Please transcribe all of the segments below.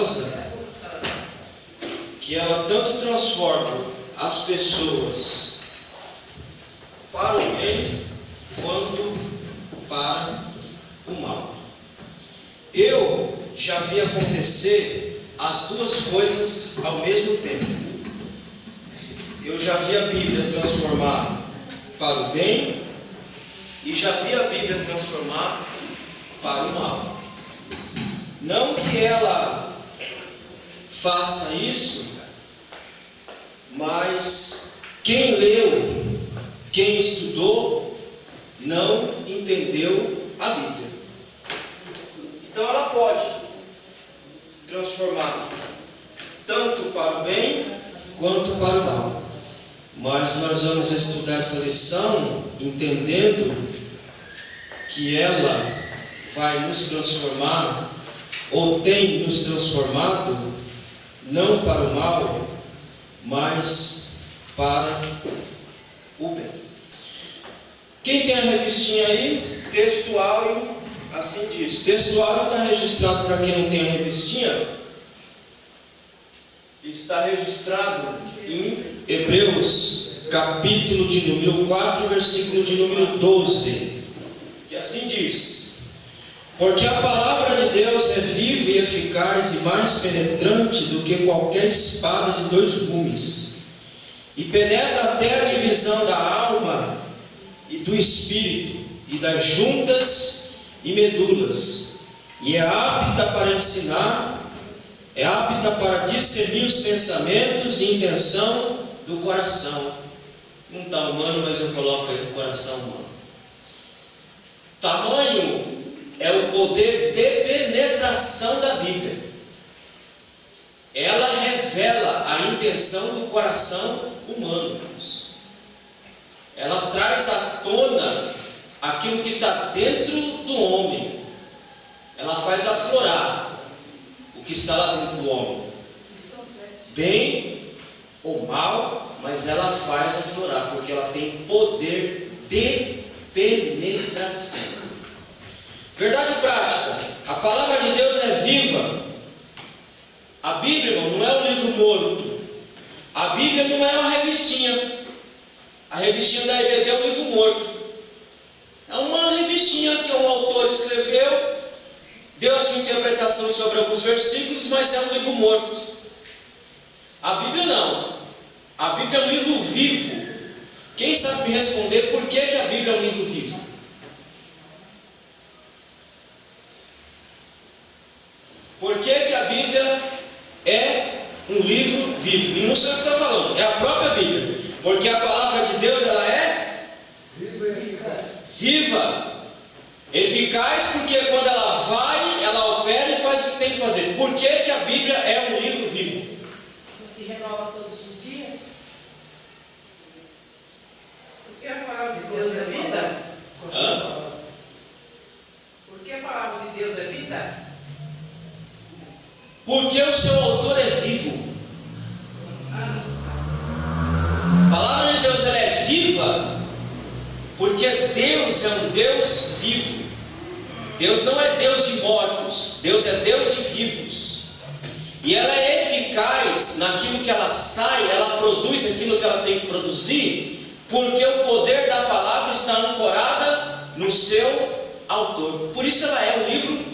poderosa que ela tanto transforma as pessoas para o bem quanto para o mal. Eu já vi acontecer as duas coisas ao mesmo tempo. Eu já vi a Bíblia transformar para o bem e já vi a Bíblia transformar para o mal. Não que ela faça isso, mas quem leu, quem estudou, não entendeu a Bíblia. Então ela pode transformar tanto para o bem quanto para o mal. Mas nós vamos estudar essa lição entendendo que ela vai nos transformar, ou tem nos transformado, não para o mal, mas para o bem. Quem tem a revistinha aí? Textuário, assim diz. Textuário está registrado, para quem não tem a revistinha, está registrado em Hebreus, capítulo de número 4, versículo de número 12, que assim diz: porque a palavra de Deus é viva e eficaz e mais penetrante do que qualquer espada de dois gumes, e penetra até a divisão da alma e do espírito, e das juntas e medulas, e é apta para ensinar, é apta para discernir os pensamentos e intenção do coração. Não está humano, mas eu coloco aí do coração humano. Tamanho é o poder de penetração da Bíblia. Ela revela a intenção do coração humano. Ela traz à tona aquilo que está dentro do homem. Ela faz aflorar o que está lá dentro do homem, bem ou mal, mas ela faz aflorar, porque ela tem poder de penetração. Verdade prática: a palavra de Deus é viva. A Bíblia, irmão, não é um livro morto. A Bíblia não é uma revistinha. A revistinha da EBD é um livro morto. É uma revistinha que um autor escreveu, deu a sua interpretação sobre alguns versículos, mas é um livro morto. A Bíblia não. A Bíblia é um livro vivo. Quem sabe me responder por que a Bíblia é um livro vivo? Por que a Bíblia é um livro vivo? E não sei o que está falando, é a própria Bíblia. Porque a palavra de Deus, ela é viva, eficaz, porque quando ela vai, ela opera e faz o que tem que fazer. Por que a Bíblia é um livro vivo? Se renova todos os dias. Porque a palavra de Deus é vida? Hã? Porque a palavra de Deus é vida? Porque o seu autor é vivo. A palavra de Deus, ela é viva porque Deus é um Deus vivo. Deus não é Deus de mortos, Deus é Deus de vivos. E ela é eficaz naquilo que ela sai, ela produz aquilo que ela tem que produzir, porque o poder da palavra está ancorada no seu autor. Por isso ela é um livro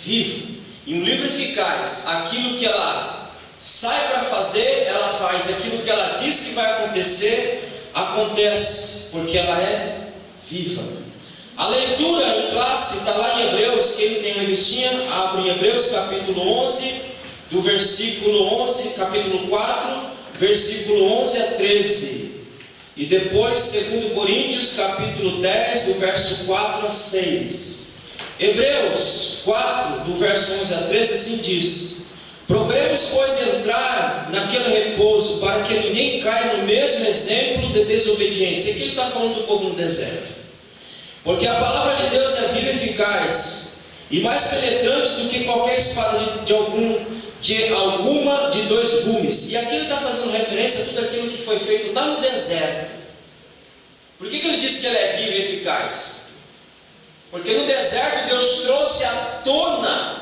vivo e um livro eficaz. Aquilo que ela sai para fazer, ela faz. Aquilo que ela diz que vai acontecer, acontece, porque ela é viva. A leitura em classe está lá em Hebreus. Quem não tem revistinha, abre em Hebreus capítulo 11, do versículo 11, capítulo 4, versículo 11 a 13. E depois 2 Coríntios capítulo 10, do verso 4 a 6. Hebreus 4, do verso 11 a 13, assim diz: procuremos, pois, entrar naquele repouso, para que ninguém caia no mesmo exemplo de desobediência. Aqui ele está falando do povo no deserto. Porque a palavra de Deus é viva e eficaz, e mais penetrante do que qualquer espada de alguma de dois gumes. E aqui ele está fazendo referência a tudo aquilo que foi feito lá no deserto. Por que ele disse que ela é viva e eficaz? Porque no deserto Deus trouxe à tona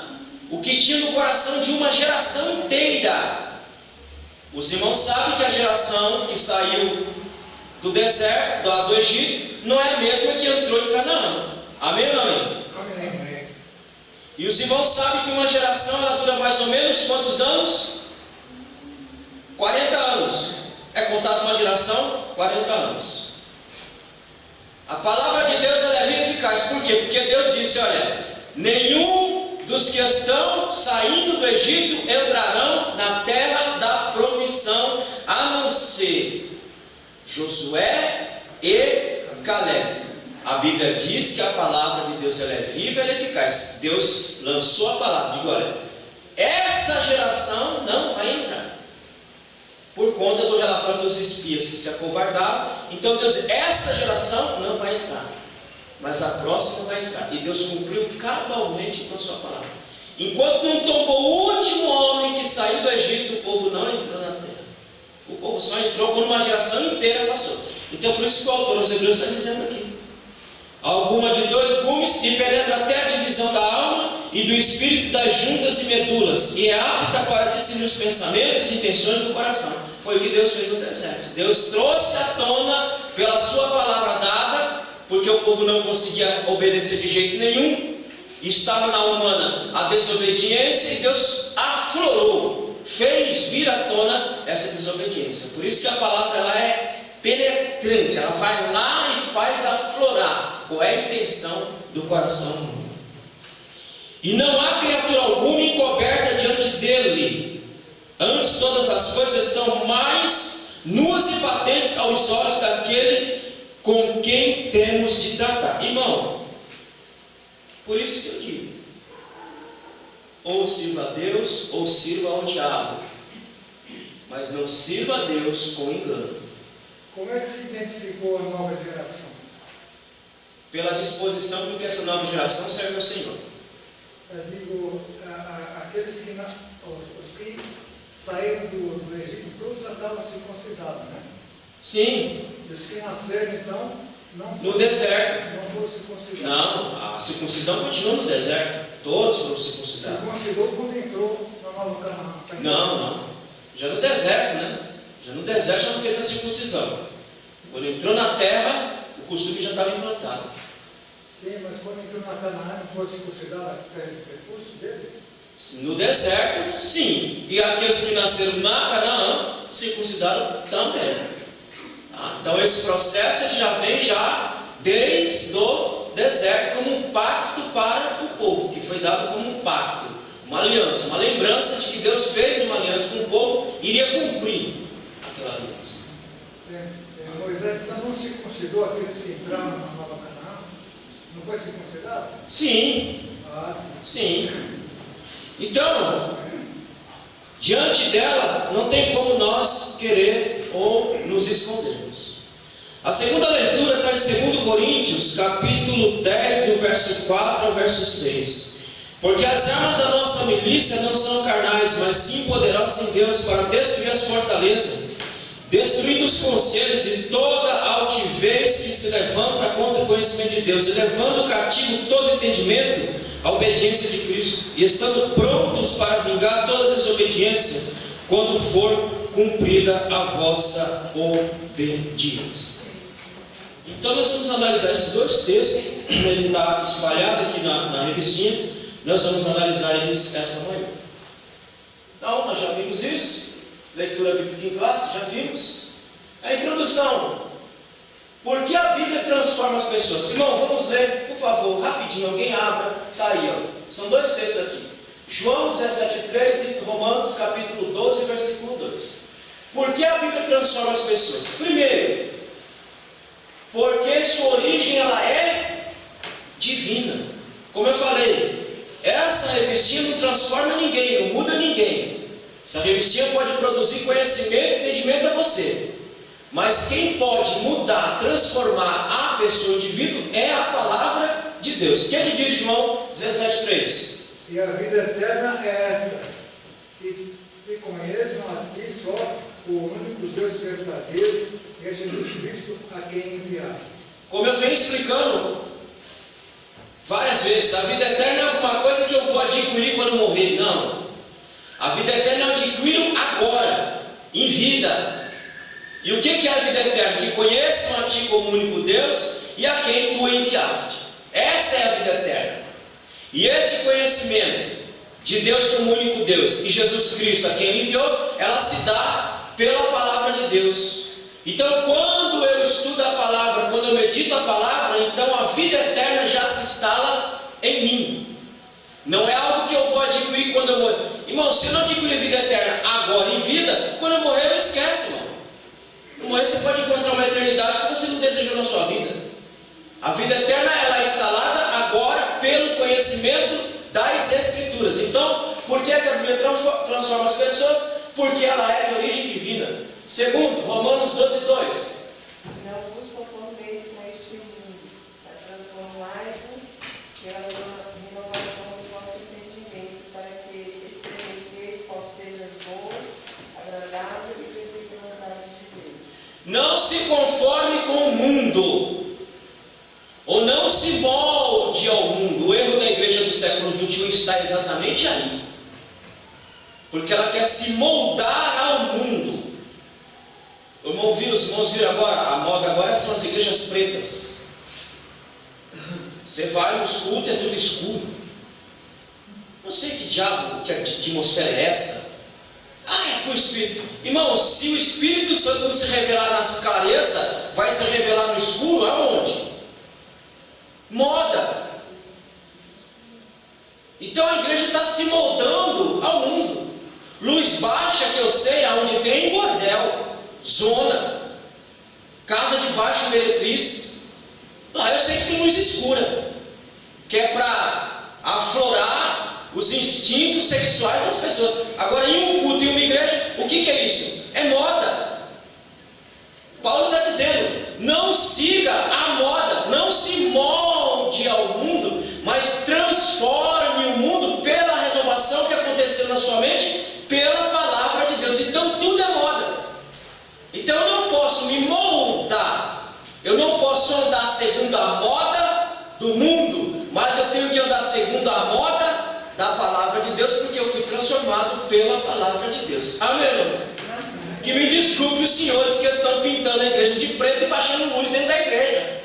o que tinha no coração de uma geração inteira. Os irmãos sabem que a geração que saiu do deserto, do Egito, não é a mesma que entrou em Canaã. Amém ou não amém? Amém. E os irmãos sabem que uma geração ela dura mais ou menos quantos anos? 40 anos. É contado uma geração? 40 anos. A palavra de Deus ela é bem eficaz. Por quê? Porque Deus disse, olha, nenhum dos que estão saindo do Egito entrarão na terra da promissão, a não ser Josué e Caleb. A Bíblia diz que a palavra de Deus ela é viva, ela é eficaz. Deus lançou a palavra, digo, olha, essa geração não vai entrar, por conta do relatório dos espias que se acovardaram. Então Deus disse, essa geração não vai entrar, mas a próxima vai entrar. E Deus cumpriu cabalmente com a sua palavra. Enquanto não tombou o último homem que saiu do Egito, o povo não entrou na terra. O povo só entrou quando uma geração inteira passou. Então por isso que o autor aos Hebreus está dizendo aqui, alguma de dois gumes e penetra até a divisão da alma e do espírito, das juntas e medulas, e é apta para discernir os pensamentos e intenções do coração. Foi o que Deus fez no deserto. Deus trouxe à tona pela sua palavra dada, porque o povo não conseguia obedecer de jeito nenhum, estava na humana a desobediência, e Deus aflorou, fez vir à tona essa desobediência. Por isso que a palavra ela é penetrante, ela vai lá e faz aflorar qual é a intenção do coração humano. E não há criatura alguma encoberta diante dele, antes todas as coisas estão mais nuas e patentes aos olhos daquele com quem temos de tratar. Irmão, por isso que eu digo, ou sirva a Deus ou sirva ao diabo, mas não sirva a Deus com engano. Como é que se identificou a nova geração? Pela disposição com que essa nova geração serve ao Senhor. Eu digo, aqueles que, os que saíram do Egito, todos já estavam circuncidados, né? Sim. E os que nasceram, então, não foram, no deserto. Não foram circuncidados. Não, a circuncisão continua no deserto. Todos foram circuncidados. Circuncidou quando entrou na nova Canaã. Não. Já no deserto, né? Já no deserto já foi feita a circuncisão. Quando entrou na terra, o costume já estava implantado. Sim, mas quando entrou na Canaã, não foi circuncidado o percurso deles? No deserto, sim. E aqueles que nasceram na Canaã, circuncidaram também. Então esse processo ele já vem desde o deserto como um pacto para o povo, que foi dado como um pacto, uma aliança, uma lembrança de que Deus fez uma aliança com o povo e iria cumprir aquela aliança. Moisés então não circuncidou aqueles que entraram na nova Canaã? Não foi circuncidado? Sim. Sim. Então, diante dela, não tem como nós querer ou nos escondermos. A segunda leitura está em 2 Coríntios, capítulo 10, do verso 4 ao verso 6. Porque as armas da nossa milícia não são carnais, mas sim poderosas em Deus para destruir as fortalezas, destruindo os conselhos e toda altivez que se levanta contra o conhecimento de Deus, e levando cativo todo entendimento à obediência de Cristo, e estando prontos para vingar toda desobediência, quando for cumprida a vossa obediência. Então nós vamos analisar esses dois textos, ele está espalhado aqui na revistinha, nós vamos analisar eles essa manhã. Então, nós já vimos isso, leitura bíblica em classe, já vimos. A introdução, por que a Bíblia transforma as pessoas? Irmão, vamos ler, por favor, rapidinho, alguém abra, está aí, ó. São dois textos aqui, João 17,3 e Romanos capítulo 12, versículo 2. Por que a Bíblia transforma as pessoas? Primeiro, porque sua origem ela é divina. Como eu falei, essa revistinha não transforma ninguém, não muda ninguém. Essa revistinha pode produzir conhecimento e entendimento a você, mas quem pode mudar, transformar a pessoa, o indivíduo, é a palavra de Deus. O que ele diz, João 17,3? E a vida eterna é esta, que conheçam a ti só, o único Deus verdadeiro, e a Jesus Cristo a quem enviaste. Como eu venho explicando, Várias vezes. A vida eterna é alguma coisa que eu vou adquirir quando morrer. Não. A vida eterna eu adquiro agora, em vida. E o que é a vida eterna? Que conheçam a Ti como único Deus e a quem Tu enviaste. Essa é a vida eterna. E esse conhecimento de Deus como único Deus e Jesus Cristo a quem Ele enviou, ela se dá pela palavra de Deus. Então, quando eu estudo a palavra, quando eu medito a palavra, então a vida eterna já se instala em mim. Não é algo que eu vou adquirir quando eu morrer. Irmão, se eu não adquirir a vida eterna agora em vida, quando eu morrer, eu esqueço, irmão. No morrer você pode encontrar uma eternidade que você não desejou na sua vida. A vida eterna ela é instalada agora pelo conhecimento das Escrituras. Então, por que a Bíblia transforma as pessoas? Porque ela é de origem divina. Segundo, Romanos 12:2. Não vos conformeis com este mundo, mas transformai-vos pela renovação do vosso entendimento, para que experimenteis qual seja boa, agradável e perfeita vontade de Deus. Não se conforme com o mundo, ou não se molde ao mundo. O erro da igreja do século XXI está exatamente aí, porque ela quer se moldar ao mundo. Os irmãos viram agora, a moda agora são as igrejas pretas. Você vai nos cultos, é tudo escuro. Não sei que diabo, que atmosfera é essa. É com o Espírito. Irmão, se o Espírito Santo não se revelar nas clarezas, vai se revelar no escuro, aonde? Moda. Então a igreja está se moldando ao mundo. Luz baixa, que eu sei, aonde tem bordel, zona, casa de baixa meretriz. Lá eu sei que tem luz escura, que é para aflorar os instintos sexuais das pessoas. Agora, em um culto, em uma igreja, o que é isso? É moda. Paulo está dizendo: não siga a moda, não se molde ao mundo, mas transforme o mundo pela renovação que aconteceu na sua mente, pela palavra de Deus. Então tudo é moda. Então eu não posso me moldar, eu não posso andar segundo a moda do mundo, mas eu tenho que andar segundo a moda da palavra de Deus, porque eu fui transformado pela palavra de Deus. Amém, irmão? Que me desculpe os senhores que estão pintando a igreja de preto e baixando luz dentro da igreja.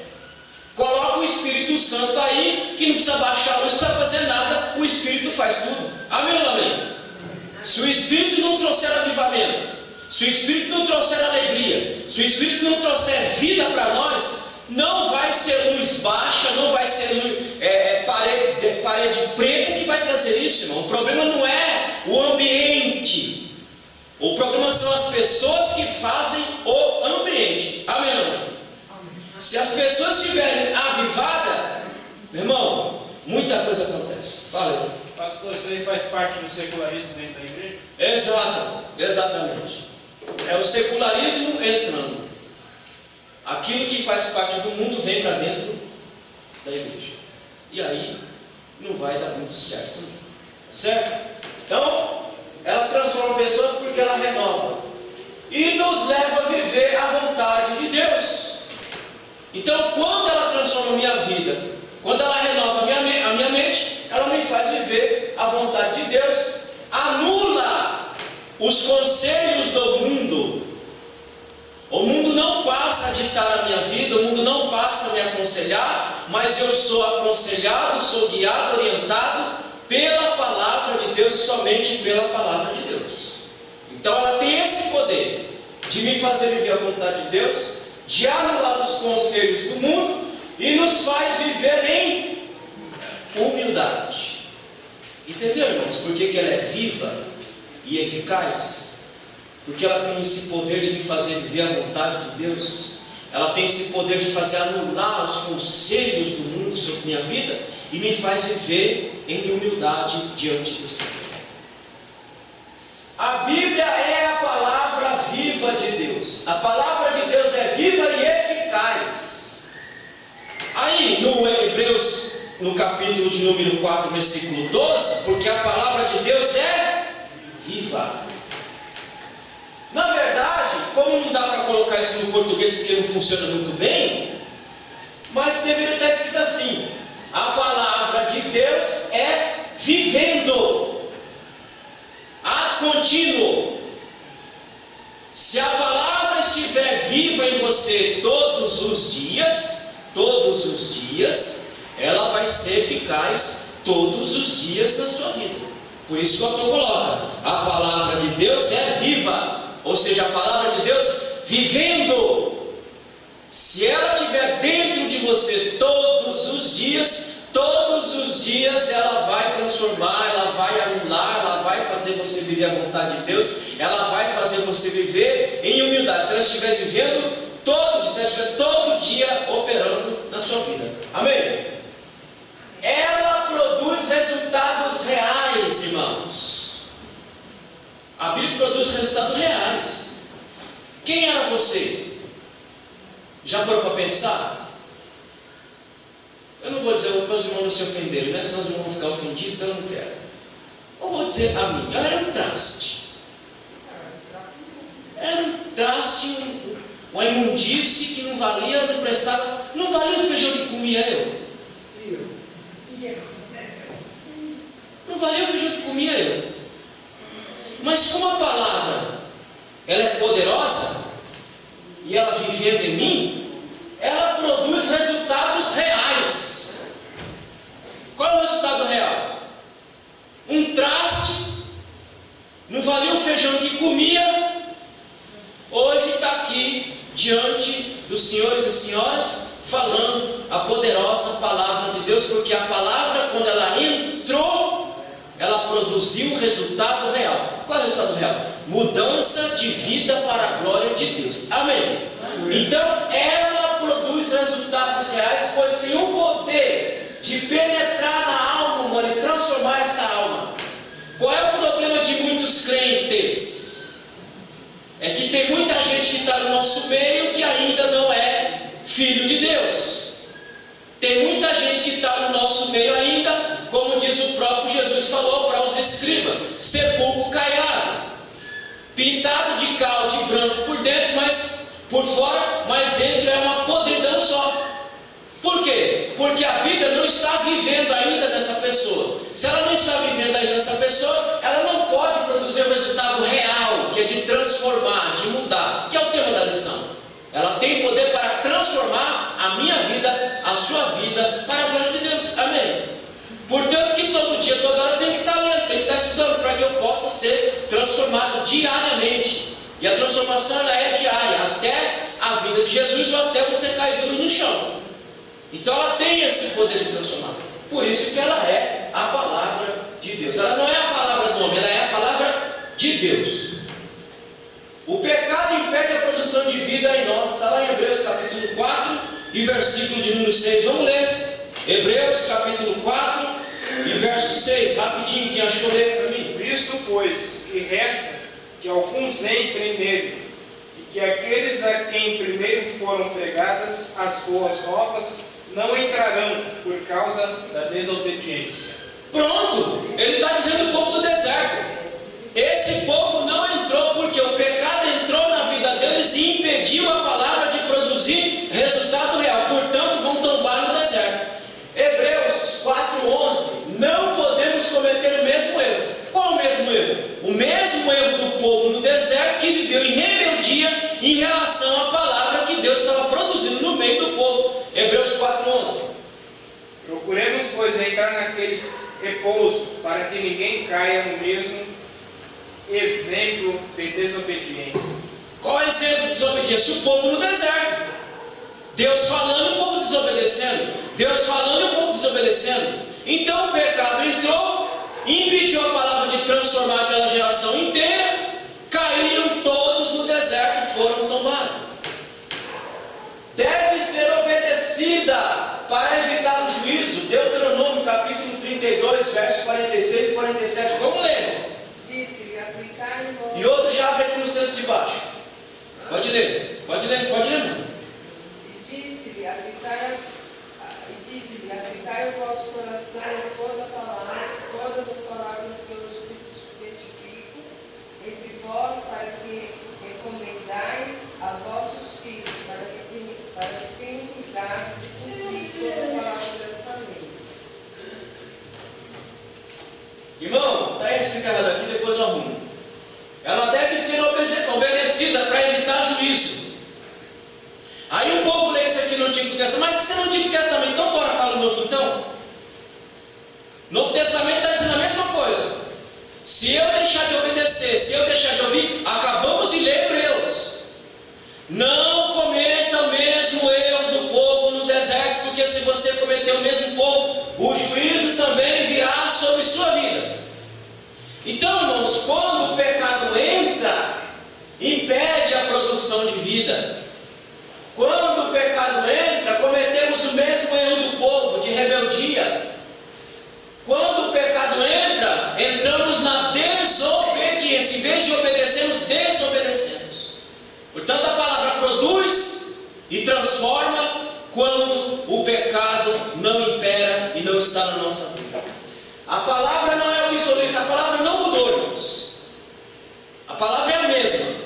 Coloca o Espírito Santo aí, que não precisa baixar a luz, não precisa fazer nada, o Espírito faz tudo. Amém ou amém? Se o Espírito não trouxer avivamento, se o Espírito não trouxer alegria, se o Espírito não trouxer vida para nós, não vai ser luz baixa, não vai ser parede preta que vai trazer isso, irmão. O problema não é o ambiente, o problema são as pessoas que fazem o ambiente. Amém, irmão? Se as pessoas estiverem avivadas, irmão, muita coisa acontece. Fala aí. Pastor, isso aí faz parte do secularismo dentro da igreja? Exatamente. É o secularismo entrando. Aquilo que faz parte do mundo vem para dentro da igreja. E aí não vai dar muito certo. Certo? Então, ela transforma pessoas porque ela renova. E nos leva a viver a vontade de Deus. Então, quando ela transforma a minha vida, quando ela renova a minha mente, ela me faz viver a vontade de Deus. Anula os conselhos do mundo. O mundo não passa a ditar a minha vida, o mundo não passa a me aconselhar, mas eu sou aconselhado, sou guiado, orientado pela palavra de Deus e somente pela palavra de Deus. Então ela tem esse poder de me fazer viver a vontade de Deus, de anular os conselhos do mundo e nos faz viver em humildade. Entendeu, irmãos? Por que ela é viva e eficaz? Porque ela tem esse poder de me fazer viver a vontade de Deus. Ela tem esse poder de fazer anular os conselhos do mundo sobre minha vida e me faz viver em humildade diante do Senhor. A Bíblia é a palavra viva de Deus. A palavra de Deus é viva e eficaz. Aí no Hebreus, no capítulo de número 4, versículo 12, porque a palavra de Deus é viva. Na verdade, como não dá para colocar isso no português porque não funciona muito bem, mas deveria estar escrito assim: A palavra de Deus é vivendo, ato contínuo. Se a palavra estiver viva em você todos os dias, ela vai ser eficaz todos os dias na sua vida. Por isso que o autor coloca: a palavra de Deus é viva, ou seja, a palavra de Deus vivendo. Se ela estiver dentro de você todos os dias, ela vai transformar, ela vai anular, ela vai fazer você viver a vontade de Deus, ela vai fazer você viver em humildade. Se ela estiver vivendo se ela estiver todo dia operando na sua vida. Amém? Ela produz resultados reais, irmãos. A Bíblia produz resultados reais. Quem era você? Já parou para pensar? Eu não vou dizer para os irmãos não se ofenderem, né? Senão os irmãos vão ficar ofendidos, então eu não quero. Eu vou dizer a mim: eu era um traste. Era um traste, uma imundície que não valia, não prestava. Não valia o feijão que comia eu. Não valia o feijão que comia eu. Mas como a palavra, ela é poderosa, e ela vivendo em mim, ela produz resultados reais. Qual é o resultado real? Um traste, não valia o feijão que comia, hoje está aqui diante dos senhores e senhoras, falando a poderosa palavra de Deus, porque a palavra, quando ela entrou, ela produziu um resultado real. Qual é o resultado real? Mudança de vida para a glória de Deus. Amém? Então, ela produz resultados reais, pois tem o poder de penetrar na alma humana e transformar esta alma. Qual é o problema de muitos crentes? É que tem muita gente que está no nosso meio que ainda não é filho de Deus. Tem muita gente que está no nosso meio ainda, como diz o próprio Jesus falou para os escribas: sepulcro caiado, pintado de cal, de branco por dentro, mas por fora, mas dentro é uma podridão só. Por quê? Porque a Bíblia não está vivendo ainda nessa pessoa. Se ela não está vivendo ainda nessa pessoa, ela não pode produzir o resultado real, que é de transformar, de mudar, que é o tema da lição. Ela tem poder para transformar a minha vida, a sua vida, para a glória de Deus. Amém? Portanto, que todo dia, toda hora eu tenho que estar lendo, tenho que estar estudando, para que eu possa ser transformado diariamente. E a transformação ela é diária, até a vida de Jesus ou até você cair duro no chão. Então ela tem esse poder de transformar. Por isso que ela é a palavra de Deus. Ela não é a palavra do homem, ela é a palavra de Deus. O pecado impede a produção de vida em nós. Está lá em Hebreus capítulo 4 e versículo de número 6. Vamos ler. Hebreus capítulo 4 e verso 6. Rapidinho, quem achou, lê para mim. Visto, pois, que resta que alguns entrem nele, e que aqueles a quem primeiro foram pregadas as boas novas não entrarão por causa da desobediência. Pronto, ele está dizendo o povo do deserto. Esse povo não entrou porque o pecado entrou na vida deles e impediu a palavra de produzir resultado real. Portanto, vão tombar no deserto. Hebreus 4:11. Não podemos cometer o mesmo erro. Qual o mesmo erro? O mesmo erro do povo no deserto, que viveu em rebeldia em relação à palavra que Deus estava produzindo no meio do povo. Hebreus 4:11. Procuremos, pois, entrar naquele repouso, para que ninguém caia no mesmo exemplo de desobediência. Qual é o exemplo de desobediência? O povo no deserto. Deus falando e o povo desobedecendo. Deus falando e o povo desobedecendo. Então o pecado entrou, impediu a palavra de transformar aquela geração inteira. Caíram todos no deserto e foram tombados. Deve ser obedecida para evitar o juízo. Deuteronômio capítulo 32, versos 46 e 47. Vamos ler. Disse-lhe: aplicai o vosso... E outro já abre aqui nos textos de baixo. Pode ler, pode ler, pode ler. E disse-lhe: aplicai o vosso coração toda palavra, todas as palavras que eu vos testifico entre vós, para que recomendais a vossos filhos, para que tenham cuidado de cumprir toda a palavra desta lei. essa fica errada aqui, depois eu arrumo. Ela deve ser obedecida para evitar juízo. Aí o povo lê isso aqui no Antigo Testamento, mas isso é no Antigo Testamento, então bora para o Novo então? Novo Testamento está dizendo a mesma coisa. Se eu deixar de obedecer, se eu deixar de ouvir, acabamos de ler Hebreus. Não cometa o mesmo erro do povo no deserto, porque se você cometer o mesmo povo, o juízo também virá sobre sua vida. Então, irmãos, quando o pecado entra, impede a produção de vida. Quando o pecado entra, cometemos o mesmo erro do povo, de rebeldia. Quando o pecado entra, entramos na desobediência. Em vez de obedecermos, desobedecemos. Portanto, a palavra produz e transforma quando o pecado não impera e não está na nossa vida. A palavra não é obsoleta, a palavra não mudou, irmãos. A palavra é a mesma.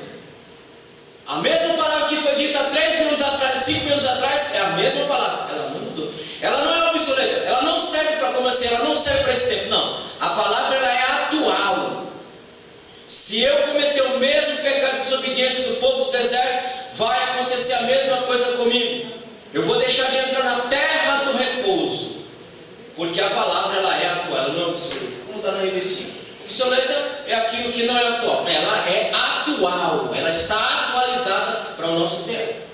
A mesma palavra que foi dita 3 mil anos atrás, 5 mil anos atrás, é a mesma palavra. Ela não mudou. Ela não é obsoleta, ela não serve para como assim, ela não serve para esse tempo. Não. A palavra ela é atual. Se eu cometer o mesmo pecado de desobediência do povo do deserto, vai acontecer a mesma coisa comigo. Eu vou deixar de entrar na terra do repouso, porque a palavra ela é atual, ela não é obsoleta. Como está na revistinha? Obsoleta é aquilo que não é atual, ela é atual, ela está atualizada para o nosso tempo.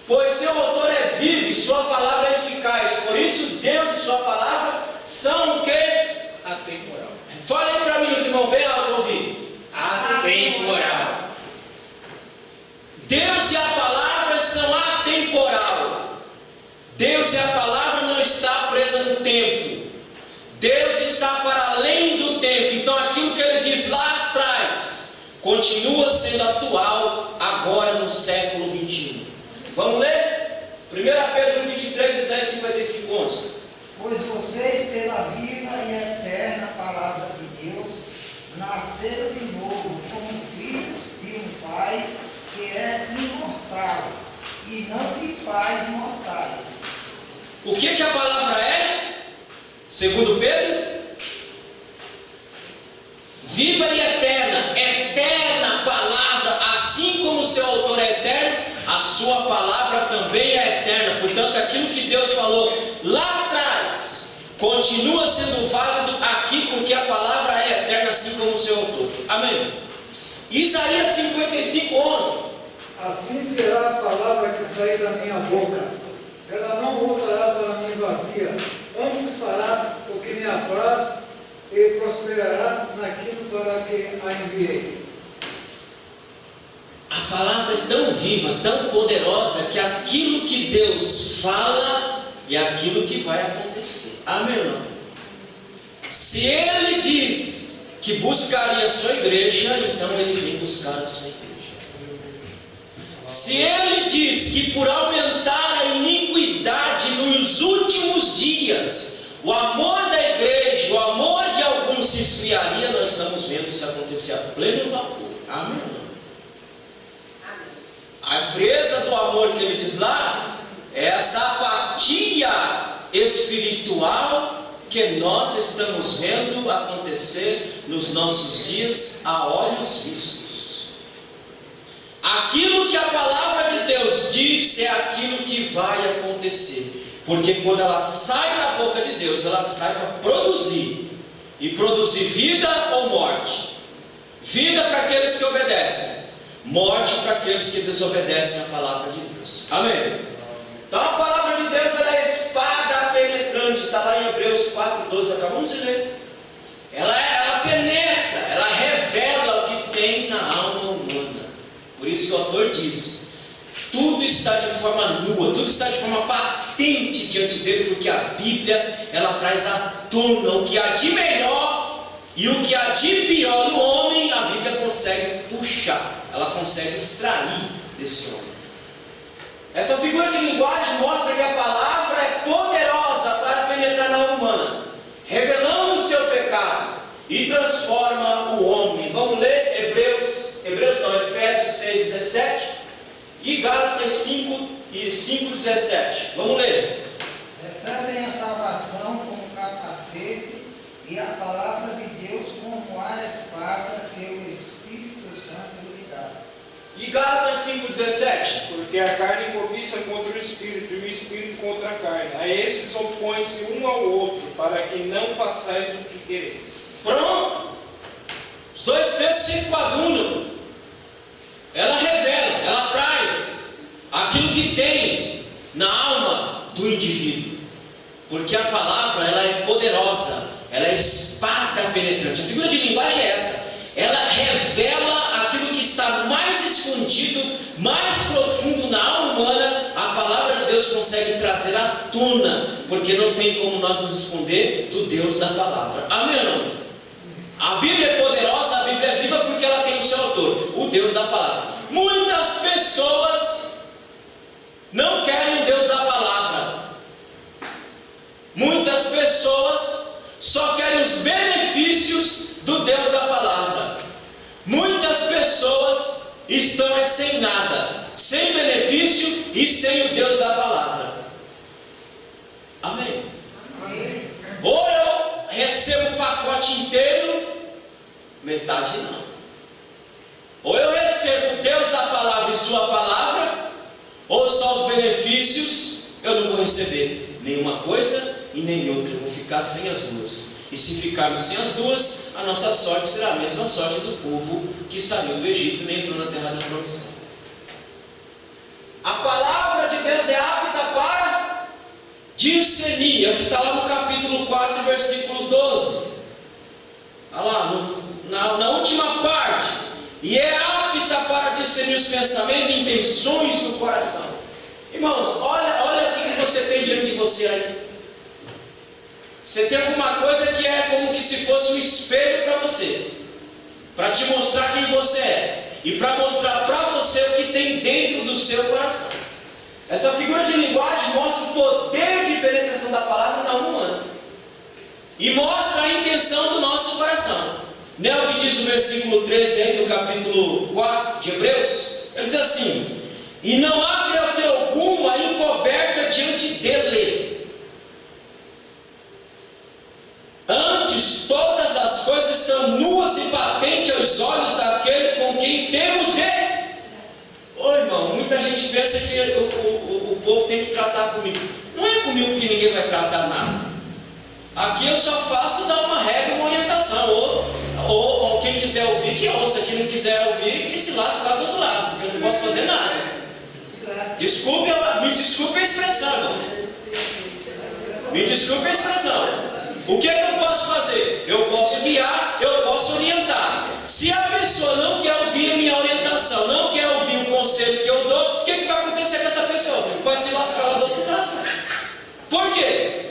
Pois seu autor é vivo e sua palavra é eficaz, por isso Deus e sua palavra são o que? Atemporal. Fala aí para mim, os irmãos, bem alto ouvir. Atemporal. Deus e a palavra são atemporal. Deus e a palavra não está presa no tempo. Deus está para além do tempo. Então aquilo que ele diz lá atrás continua sendo atual agora no século 21. Vamos ler? 1 Pedro 23, 16, 55, 11. Pois vocês, pela viva e eterna palavra de Deus, nasceram de novo como filhos de um Pai que é imortal e não de pais mortais. O que a palavra é? Segundo Pedro, viva e eterna, eterna palavra, assim como o seu autor é eterno, a sua palavra também é eterna. Portanto, aquilo que Deus falou lá atrás continua sendo válido aqui, porque a palavra é eterna, assim como o seu autor. Amém? Isaías 55, 11. Assim será a palavra que sair da minha boca. Ela não voltará para mim vazia, antes fará o que me apraz e prosperará naquilo para que a enviei. A palavra é tão viva, tão poderosa, que aquilo que Deus fala é aquilo que vai acontecer. Amém, irmão? Se Ele diz que buscaria a sua igreja, então Ele vem buscar a sua igreja. Se Ele diz que por aumentar a iniquidade nos últimos dias, o amor da igreja, o amor de alguns se esfriaria, nós estamos vendo isso acontecer a pleno vapor. Amém, irmão? A frieza do amor que ele diz lá é essa apatia espiritual que nós estamos vendo acontecer nos nossos dias a olhos vistos. Aquilo que a palavra de Deus diz é aquilo que vai acontecer, porque quando ela sai da boca de Deus, ela sai para produzir, e produzir vida ou morte. Vida para aqueles que obedecem, morte para aqueles que desobedecem a palavra de Deus. Amém? Então a palavra de Deus ela é espada penetrante, está lá em Hebreus 4:12, acabamos de ler. Ela penetra, ela revela o que tem na alma humana. Por isso que o autor diz: tudo está de forma nua, tudo está de forma patente diante dele, porque a Bíblia ela traz à tona o que há de melhor e o que há de pior no homem. A Bíblia consegue puxar, ela consegue extrair desse homem. Essa figura de linguagem mostra que a palavra é poderosa para penetrar na alma humana, revelando o seu pecado e transforma o homem. Vamos ler Efésios 6:17 e Gálatas 5:17. Vamos ler. Recebem a salvação como capacete e a palavra de Deus como a espada que o Espírito Santo lhe dá. E Gálatas 5,17? Porque a carne cobiça contra o Espírito, e o Espírito contra a carne. A esses opõe-se um ao outro, para que não façais o que quereis. Pronto. Os dois textos se coadunam. Ela revela, ela traz aquilo que tem na alma do indivíduo. Porque a palavra, ela é poderosa, ela é espada penetrante. A figura de linguagem é essa. Ela revela aquilo que está mais escondido, mais profundo na alma humana. A palavra de Deus consegue trazer à tona, porque não tem como nós nos esconder do Deus da palavra. Amém ou não? A Bíblia é poderosa, a Bíblia é viva porque ela tem o seu autor, o Deus da palavra. Muitas pessoas não querem o Deus da palavra. Muitas pessoas só querem os benefícios do Deus da palavra. Muitas pessoas estão sem nada, sem benefício e sem o Deus da palavra. Amém? Amém. Ou eu recebo o pacote inteiro, metade não. Ou eu recebo o Deus da palavra e sua palavra, ou só os benefícios, eu não vou receber nenhuma coisa e nem outra, eu vou ficar sem as duas. E se ficarmos sem as duas, a nossa sorte será a mesma sorte do povo que saiu do Egito e nem entrou na terra da promissão. A palavra de Deus é apta para discernir, é o que está lá no capítulo 4, versículo 12. Olha lá, na última parte. E é apta para discernir os pensamentos e intenções do coração. Irmãos, olha o que você tem diante de você aí. Você tem alguma coisa que é como que se fosse um espelho para você, para te mostrar quem você é e para mostrar para você o que tem dentro do seu coração. Essa figura de linguagem mostra o poder de penetração da palavra na alma humana e mostra a intenção do nosso coração. Não é o que diz o versículo 13 aí do capítulo 4 de Hebreus? Ele diz assim: e não há criatura alguma encoberta diante dele. Antes, todas as coisas estão nuas e patentes aos olhos daquele com quem temos de... Ô irmão, muita gente pensa que o povo tem que tratar comigo. Não é comigo que ninguém vai tratar nada. Aqui eu só faço dar uma regra, uma orientação. Ou quem quiser ouvir, que ouça. Quem não quiser ouvir, que se lasque lá do outro lado, porque eu não posso fazer nada. Me desculpe a expressão, irmão. Me desculpe a expressão. O que é que eu posso fazer? Eu posso guiar, eu posso orientar. Se a pessoa não quer ouvir a minha orientação, não quer ouvir o conselho que eu dou, o que vai acontecer com essa pessoa? Vai se lascar lá do outro lado. Por quê?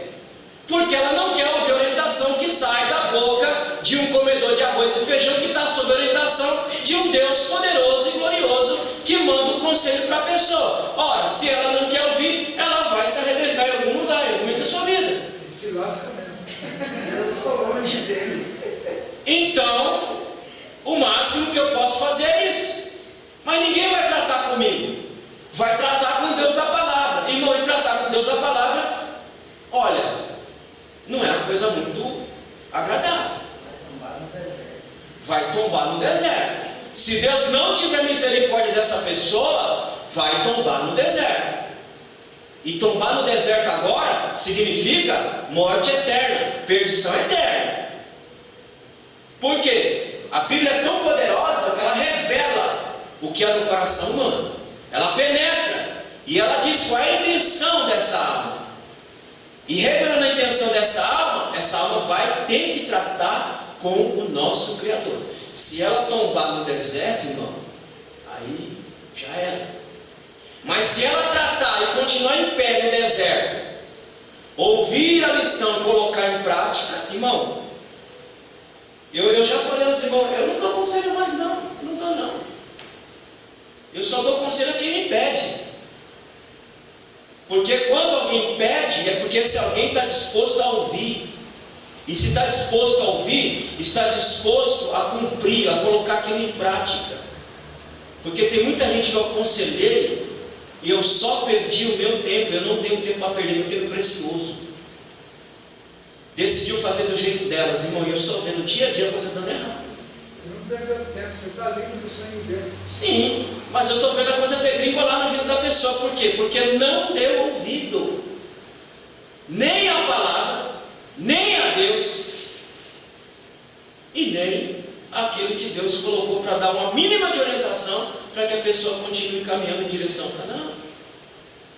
Porque ela não quer ouvir a orientação que sai da boca de um comedor de arroz e feijão que está sob a orientação de um Deus poderoso e glorioso que manda o conselho para a pessoa. Ora, se ela não quer ouvir, ela vai se arrebentar em algum lugar, em algum momento da sua vida. E se lasca mesmo. Eu sou longe dele. Então, o máximo que eu posso fazer é isso. Mas ninguém vai tratar comigo. Vai tratar com Deus da palavra. E não tratar com Deus da palavra, olha, não é uma coisa muito agradável. Vai tombar no deserto. Se Deus não tiver misericórdia dessa pessoa, vai tombar no deserto. E tombar no deserto agora significa morte eterna, perdição eterna. Por quê? A Bíblia é tão poderosa que ela revela o que é no coração humano. Ela penetra e ela diz qual é a intenção dessa alma. E revelando a intenção dessa alma vai ter que tratar com o nosso Criador. Se ela tombar no deserto, irmão, aí já era. Mas se ela tratar e continuar em pé no deserto, ouvir a lição e colocar em prática, irmão, eu já falei aos irmãos, eu não dou conselho mais não dou não. Eu só dou conselho a quem me pede. Porque quando alguém pede, é porque se alguém está disposto a ouvir. E se está disposto a ouvir, está disposto a cumprir, a colocar aquilo em prática. Porque tem muita gente que eu aconselhei e eu só perdi o meu tempo. Eu não tenho tempo para perder, meu tempo precioso. decidiu fazer do jeito delas. Irmão, eu estou vendo dia a dia a coisa dando errado. Não perdeu tempo, você está livre do sangue dele. Sim, mas eu estou vendo a coisa degringolar na vida da pessoa. Por quê? Porque não deu ouvido nem à palavra, nem a Deus, e nem aquilo que Deus colocou para dar uma mínima de orientação para que a pessoa continue caminhando em direção para não.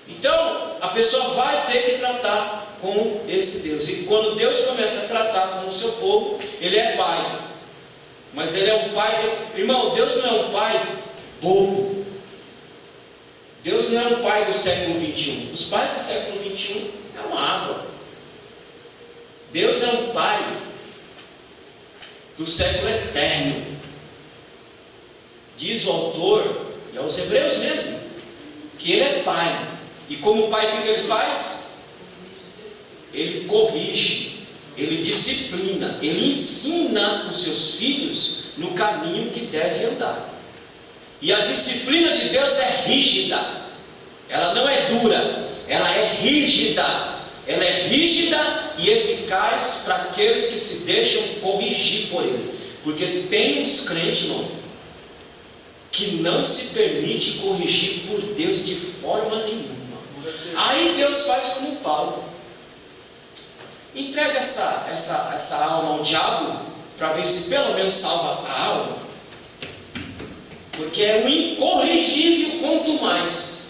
Então, a pessoa vai ter que tratar com esse Deus. E quando Deus começa a tratar com o seu povo, Ele é Pai. Mas Ele é um Pai... Irmão, Deus não é um Pai bobo. Deus não é um Pai do século 21. Os pais do século 21 é uma água. Deus é um Pai do século eterno. Diz o autor, e aos hebreus mesmo, que Ele é Pai. E como Pai, o que Ele faz? Ele corrige, Ele disciplina, Ele ensina os seus filhos no caminho que deve andar. E a disciplina de Deus é rígida, ela não é dura, ela é rígida. Ela é rígida e eficaz para aqueles que se deixam corrigir por Ele. Porque tem uns crentes, irmão, que não se permite corrigir por Deus de forma nenhuma. Aí Deus faz como Paulo. Entrega essa alma ao diabo, para ver se pelo menos salva a alma. Porque é um incorrigível quanto mais.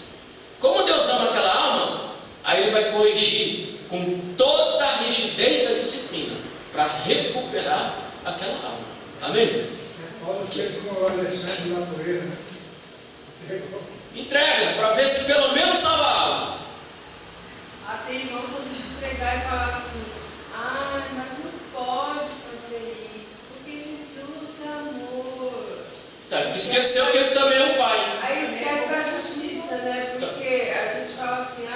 Como Deus ama aquela alma, aí Ele vai corrigir com toda a rigidez da disciplina, para recuperar aquela alma. Amém? Paulo fez com o Alexandre lá por ele, né? Entrega, para ver se pelo menos salva a alma. Até irmãos, se a gente pregar e falar assim, mas não pode fazer isso, porque Jesus é amor. Tá, esqueceu que Ele também é o Pai. Aí esquece da justiça, né? Porque a gente fala assim,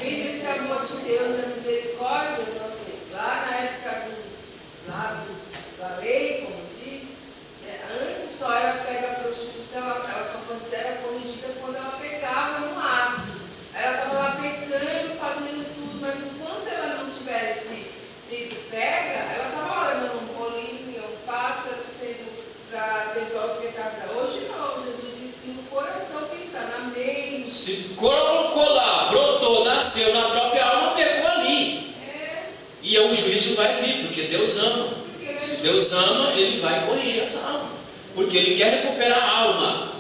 vem desse amor de Deus, a misericórdia, então assim, lá na época da lei, como diz, antes só ela pega a prostituição, ela só era corrigida quando ela pecava no ato. Ela estava lá pecando, fazendo tudo, mas enquanto ela não tivesse sido pega, ela estava lá levando um bolinho, um pássaro, sendo para perdoar os pecados dela. Hoje não, Jesus disse no coração, pensar na mente. Se colocou lá, brotou, nasceu na própria alma, pecou ali. E o juízo vai vir, porque Deus ama. Se Deus ama, Ele vai corrigir essa alma, porque Ele quer recuperar a alma.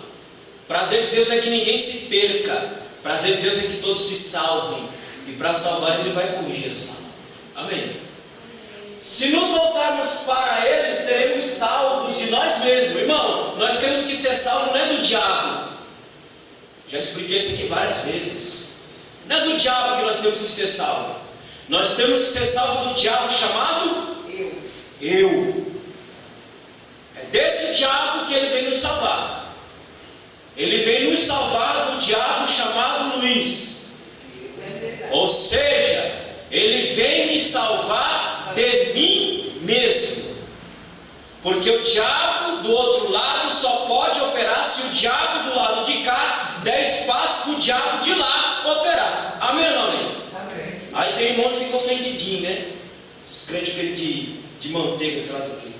Prazer de Deus não é que ninguém se perca. Prazer de Deus é que todos se salvem. E para salvar Ele vai corrigir essa alma. Amém? Se nos voltarmos para Ele, seremos salvos de nós mesmos. Irmão, nós temos que ser salvos, não é do diabo. Já expliquei isso aqui várias vezes. Não é do diabo que nós temos que ser salvos. Nós temos que ser salvos do diabo chamado eu. É desse diabo que ele vem nos salvar. Ele vem nos salvar do diabo chamado Luiz. Ou seja, ele vem me salvar de mim mesmo. Porque o diabo do outro lado só pode operar se o diabo do lado de cá der espaço para o diabo de lá operar. Amém ou não amém? Amém. Aí tem irmão que fica ofendidinho, né? Os crentes feitos de manteiga, sei lá do que.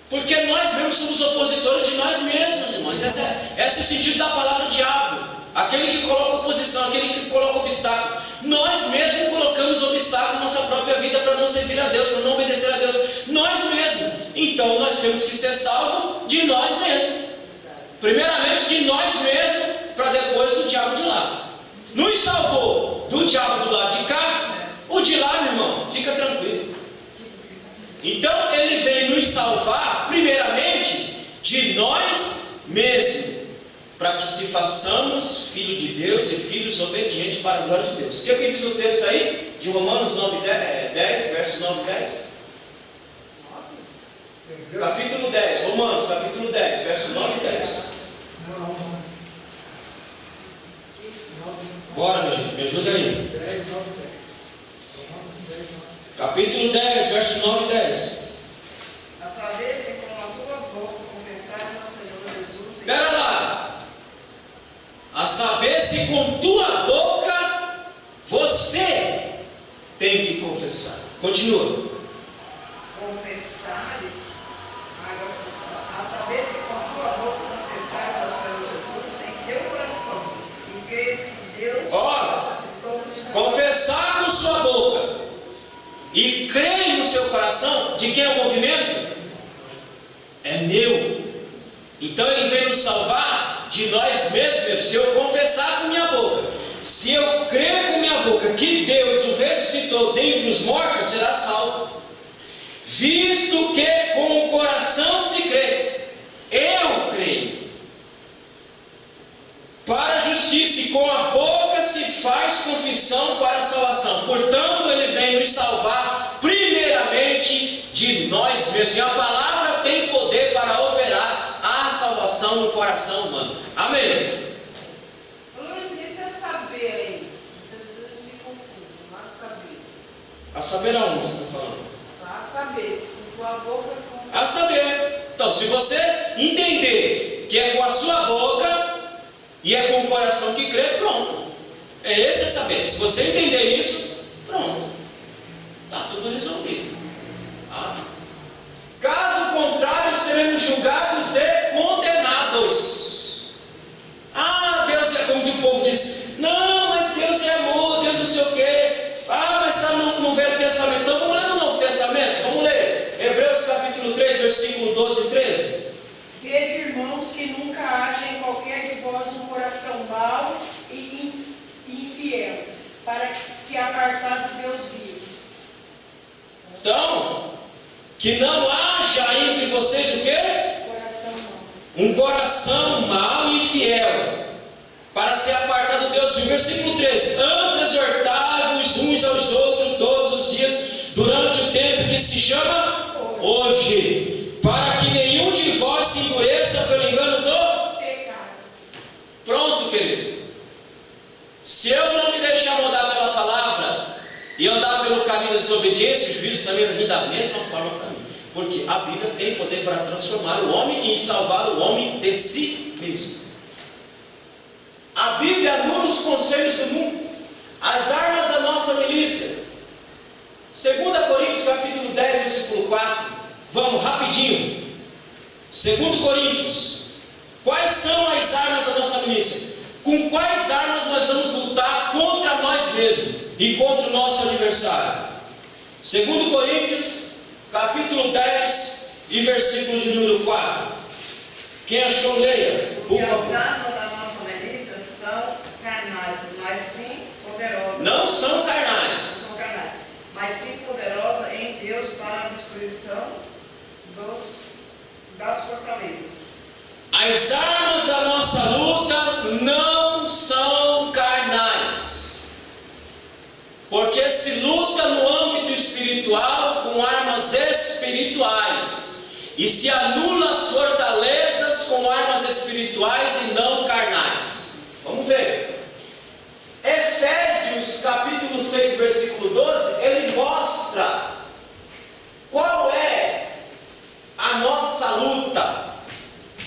Porque nós mesmos somos opositores de nós mesmos, irmãos. Esse é o sentido da palavra diabo. Aquele que coloca oposição, aquele que coloca obstáculo. Nós mesmos colocamos obstáculo na nossa própria vida para não servir a Deus, para não obedecer a Deus. Nós mesmos. Então nós temos que ser salvos de nós mesmos. Primeiramente de nós mesmos, para depois do diabo de lá. Nos salvou do diabo do lado de cá, o de lá, meu irmão, fica tranquilo. Então ele veio nos salvar, primeiramente, de nós mesmos, para que se façamos filhos de Deus e filhos obedientes para a glória de Deus. O que diz o texto aí? De Romanos 10, verso 9 e 10. Capítulo 10, Romanos, capítulo 10, verso 9 e 10. Bora, meu gente, me ajuda aí. Capítulo 10, verso 9 e 10. A saber se com a tua boca confessar ao Senhor Jesus. Espera lá. A saber se com tua boca você tenho que confessar. Continua. Confessares, a saber se com tua boca confessares ao Senhor Jesus em teu coração e creres que Deus ressuscitou dos mortos. Confessar com sua boca e crer no seu coração. De quem é o movimento? É meu. Então ele veio nos salvar de nós mesmos. Se eu confessar com minha boca, se eu crer com minha boca que Deus o ressuscitou dentre os mortos, será salvo. Visto que com o coração se crê, eu creio para a justiça, e com a boca se faz confissão para a salvação. Portanto, ele vem nos salvar primeiramente de nós mesmos. E a palavra tem poder para operar a salvação no coração humano. Amém? Luiz, isso é saber aí. Muitas vezes se confunde, mas saber. A saber aonde você está falando? A saber, se com tua boca confessar. A saber. Então, se você entender que é com a sua boca e é com o coração que crê, pronto. Esse é saber. Se você entender isso, pronto. Está tudo resolvido. Tá? Caso contrário, seremos julgados e condenados. Ah, Deus é como que o povo diz. Não, mas Deus é amor, Deus não sei o quê. Ah, mas está no Velho Testamento. Então vamos ler no Novo Testamento. Vamos ler. Hebreus capítulo 3, versículo 12 e 13. Vede, irmãos, que nunca haja em qualquer de vós um coração mau e infiel, para se apartar do Deus vivo. Então, que não haja entre vocês o quê? Coração mau. Um coração mau e infiel, para se apartar do Deus vivo. Versículo 13. Antes exortai-vos uns aos outros todos os dias, durante o tempo que se chama hoje, para que nenhum de vós se endureça pelo engano do Pecado. Pronto, querido. Se eu não me deixar mudar pela palavra e andar pelo caminho da desobediência, o juízo também vai vir da mesma forma para mim. Porque a Bíblia tem poder para transformar o homem e salvar o homem de si mesmo. A Bíblia anula os conselhos do mundo, as armas da nossa milícia. 2 Coríntios capítulo 10, versículo 4. Vamos, rapidinho. 2 Coríntios. Quais são as armas da nossa milícia? Com quais armas nós vamos lutar contra nós mesmos e contra o nosso adversário? 2 Coríntios, capítulo 10 e versículo de número 4. Quem achou, leia, por Porque as favor. armas da nossa milícia são carnais, mas sim poderosas. Não são carnais. Não são carnais, mas sim poderosas em Deus para a destruição das fortalezas. As armas da nossa luta não são carnais, porque se luta no âmbito espiritual com armas espirituais, e se anula as fortalezas com armas espirituais e não carnais. Vamos ver. Efésios capítulo 6, versículo 12, ele mostra qual é a nossa luta.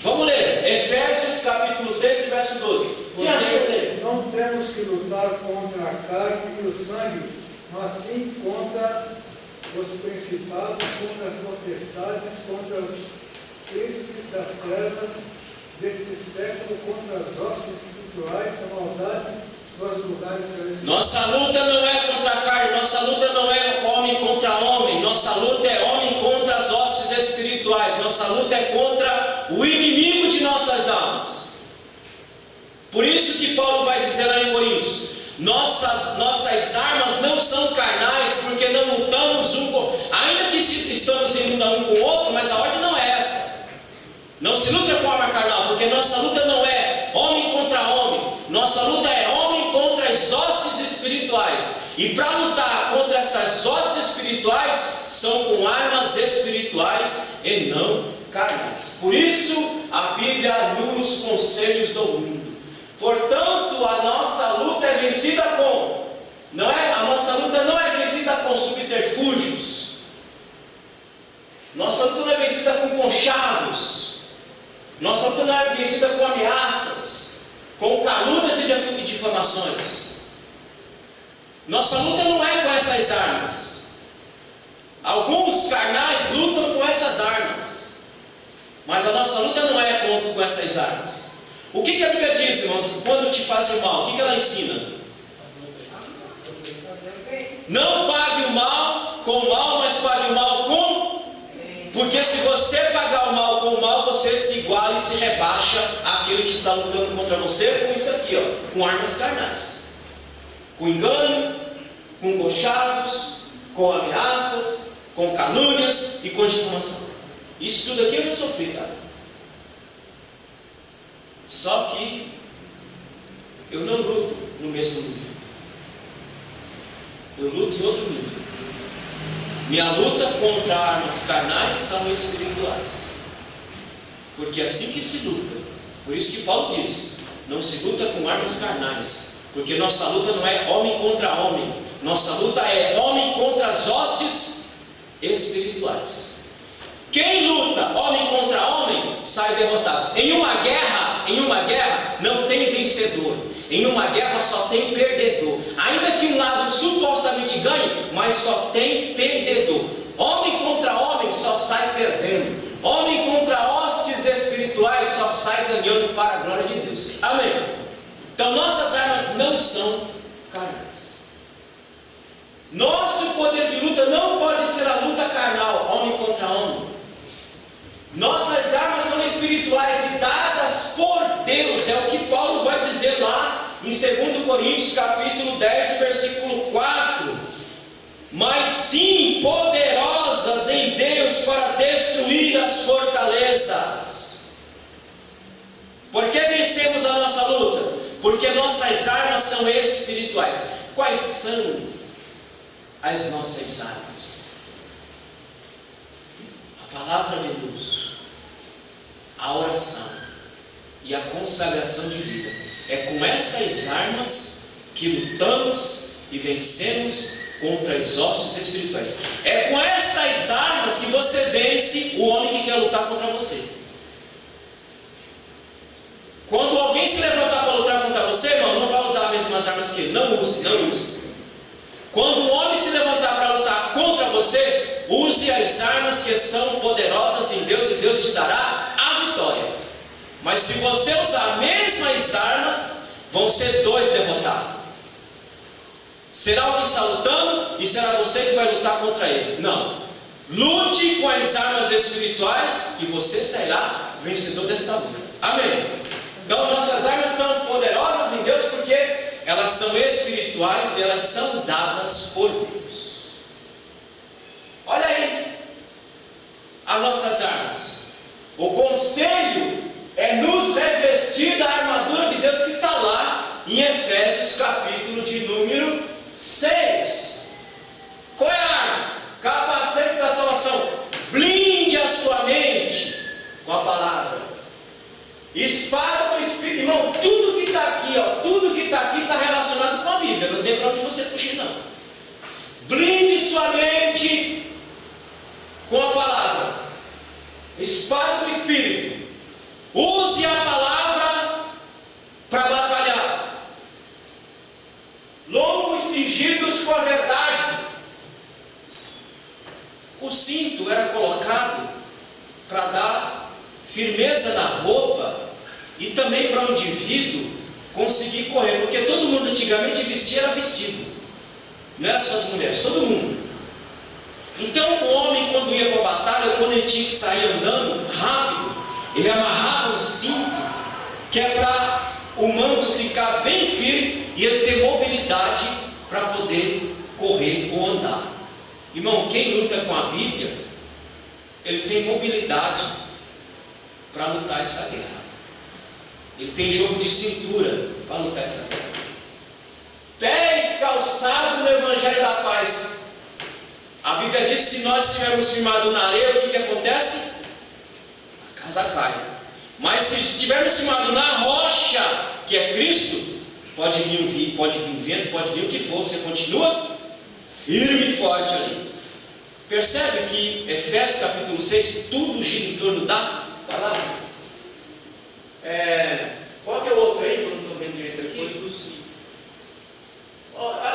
Vamos ler, Efésios capítulo 6, verso 12. Quem achou ler? Não temos que lutar contra a carne e o sangue, mas sim contra os principados, contra as potestades, contra os príncipes das trevas deste século, contra as hostes espirituais da maldade nos lugares celestiais. Nossa luta não é contra a carne, nossa luta não é homem contra homem, nossa luta é homem contra as hostes espirituais, nossa luta é contra o inimigo de nossas almas. Por isso que Paulo vai dizer lá em Coríntios, nossas armas não são carnais, porque não lutamos um com... Ainda que estamos em luta um com o outro, mas a ordem não é essa. Não se luta com arma carnal, porque nossa luta não é homem contra homem, nossa luta é homem contra as hostes espirituais. E para lutar contra essas hostes espirituais, são com armas espirituais e não carnais. Por isso, a Bíblia anula os conselhos do mundo. Portanto, a nossa luta é vencida com... A nossa luta não é vencida com subterfúgios. Nossa luta não é vencida com conchavos. Nossa luta não é vencida com ameaças, com calúnias e difamações. Nossa luta não é com essas armas. Alguns carnais lutam com essas armas, mas a nossa luta não é com essas armas. O que a Bíblia diz, irmãos? Quando te fazem mal, o que ela ensina? Não pague o mal com o mal, mas pague o mal com... Porque se você pagar o mal com o mal, você se iguala e se rebaixa àquele que está lutando contra você com isso aqui, ó, com armas carnais, com engano, com conchavos, com ameaças, com calúnias e com difamação. Isso tudo aqui eu já sofri, tá? Só que eu não luto no mesmo nível. Eu luto em outro nível. Minha luta contra armas carnais são espirituais. Porque é assim que se luta. Por isso que Paulo diz: não se luta com armas carnais. Porque nossa luta não é homem contra homem. Nossa luta é homem contra as hostes espirituais. Quem luta homem contra homem sai derrotado. Em uma guerra não tem vencedor. Em uma guerra só tem perdedor. Ainda que um lado supostamente ganhe, mas só tem perdedor. Homem contra homem só sai perdendo. Homem contra hostes espirituais só sai ganhando para a glória de Deus. Amém? Então nossas armas não são carnais. Nosso poder de luta não pode ser a luta carnal, homem contra homem. Nossas armas são espirituais e dadas por Deus. É o que Paulo vai dizer lá em 2 Coríntios capítulo 10, versículo 4. Mas sim poderosas em Deus para destruir as fortalezas. Por que vencemos a nossa luta? Porque nossas armas são espirituais. Quais são as nossas armas? A palavra de Deus, a oração e a consagração de vida. É com essas armas que lutamos e vencemos contra as hostes espirituais. É com estas armas que você vence o homem que quer lutar contra você. Quando alguém se levantar para lutar contra você, irmão, não vai usar as mesmas armas que ele. Não use. Quando um homem se levantar para lutar contra você, use as armas que são poderosas em Deus, e Deus te dará a vitória. Mas se você usar as mesmas armas, vão ser dois derrotados. Será o que está lutando e será você que vai lutar contra ele. Não. Lute com as armas espirituais e você sairá vencedor desta luta. Amém. Então nossas armas são poderosas em Deus porque elas são espirituais e elas são dadas por Deus. Olha aí as nossas armas. O conselho é nos revestir da armadura de Deus que está lá em Efésios capítulo de número 6. Qual é a arma? Capacete da salvação. Blinde a sua mente com a palavra. Espada do Espírito. Irmão, tudo que está aqui, tudo que está aqui está relacionado com a Bíblia. Não tem para onde você fugir, não. Blinde sua mente com a palavra. Espada do Espírito. Use a palavra para batalhar. Lombos cingidos com a verdade. O cinto era colocado para dar firmeza na roupa e também para o indivíduo conseguir correr, porque todo mundo antigamente vestia era vestido, não era só as mulheres, todo mundo. Então o homem, quando ia para a batalha, quando ele tinha que sair andando rápido, ele amarrava um cinto que é para o manto ficar bem firme e ele ter mobilidade para poder correr ou andar. Irmão, quem luta com a Bíblia, ele tem mobilidade para lutar essa guerra. Ele tem jogo de cintura para lutar essa guerra. Pés calçados no Evangelho da Paz. A Bíblia diz que se nós estivermos firmados na areia, o que acontece? A casa cai. Mas se estivermos firmados na rocha, que é Cristo, pode vir vento, pode vir o que for, você continua firme e forte ali. Percebe que Efésios capítulo 6, tudo gira em torno da palavra. Qual que é o outro aí? Que eu não estou vendo direito aqui.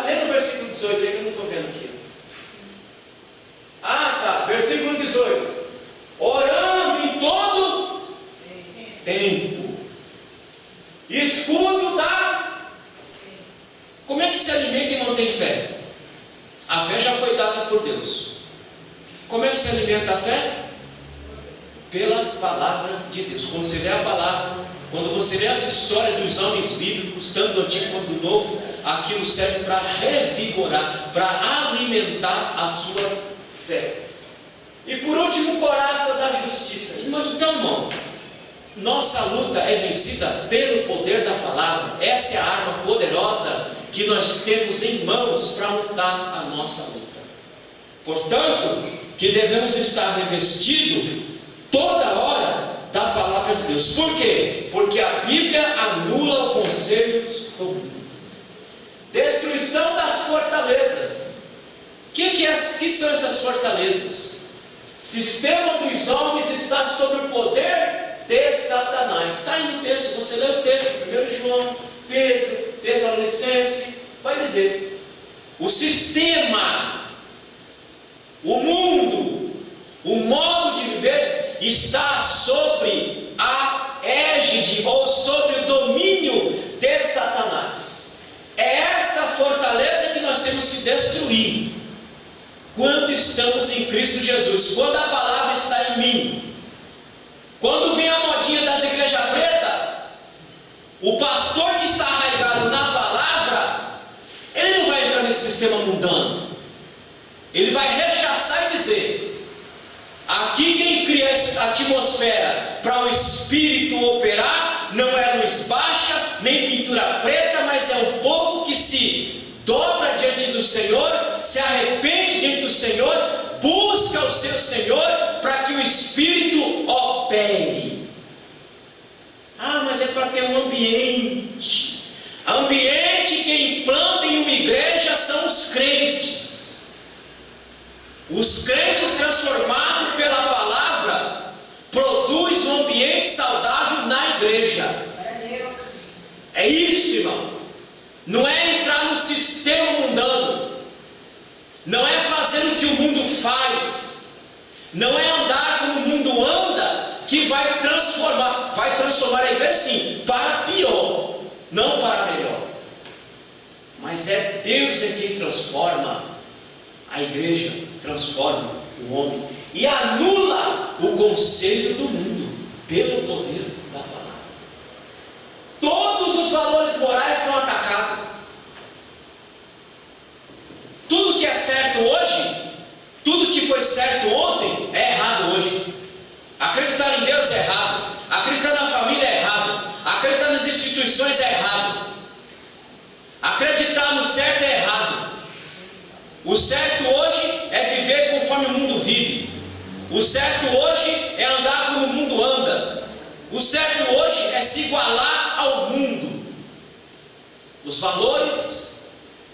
Lê no versículo palavra de Deus. Quando você lê a palavra, quando você lê as histórias dos homens bíblicos, tanto do Antigo quanto do Novo, aquilo serve para revigorar, para alimentar a sua fé. E por último, coraça da justiça. Então, irmão, nossa luta é vencida pelo poder da palavra. Essa é a arma poderosa que nós temos em mãos para lutar a nossa luta. Portanto, que devemos estar revestidos toda hora da palavra de Deus. Por quê? Porque a Bíblia anula os conselhos do mundo. Destruição das fortalezas. O que são essas fortalezas? Sistema dos homens está sob o poder de Satanás. Está aí no texto, você lê o texto, 1 João, Pedro, Tessalonicenses, vai dizer: o sistema, o mundo, o modo de viver está sobre a égide ou sobre o domínio de Satanás. É essa fortaleza que nós temos que destruir quando estamos em Cristo Jesus, quando a palavra está em mim. Quando vem a modinha das igrejas pretas, o pastor que está arraigado na palavra, ele não vai entrar nesse sistema mundano. Ele vai rechaçar e dizer: aqui quem cria essa atmosfera para o Espírito operar não é luz baixa, nem pintura preta, mas é um povo que se dobra diante do Senhor, se arrepende diante do Senhor, busca o seu Senhor para que o Espírito opere. Ah, mas é para ter um ambiente. Ambiente que implanta em uma igreja são os crentes. Os crentes transformados pela palavra produzem um ambiente saudável na igreja. É isso, irmão. Não é entrar no sistema mundano. Não é fazer o que o mundo faz. Não é andar como o mundo anda que vai transformar. Vai transformar a igreja sim, para pior, não para melhor. Mas é Deus é quem transforma a igreja, transforma o homem e anula o conselho do mundo pelo poder da palavra. Todos os valores morais são atacados. Tudo que é certo hoje, tudo que foi certo ontem é errado hoje. Acreditar em Deus é errado. Acreditar na família é errado. Acreditar nas instituições é errado. Acreditar no certo é errado. O certo hoje é viver conforme o mundo vive. O certo hoje é andar como o mundo anda. O certo hoje é se igualar ao mundo. Os valores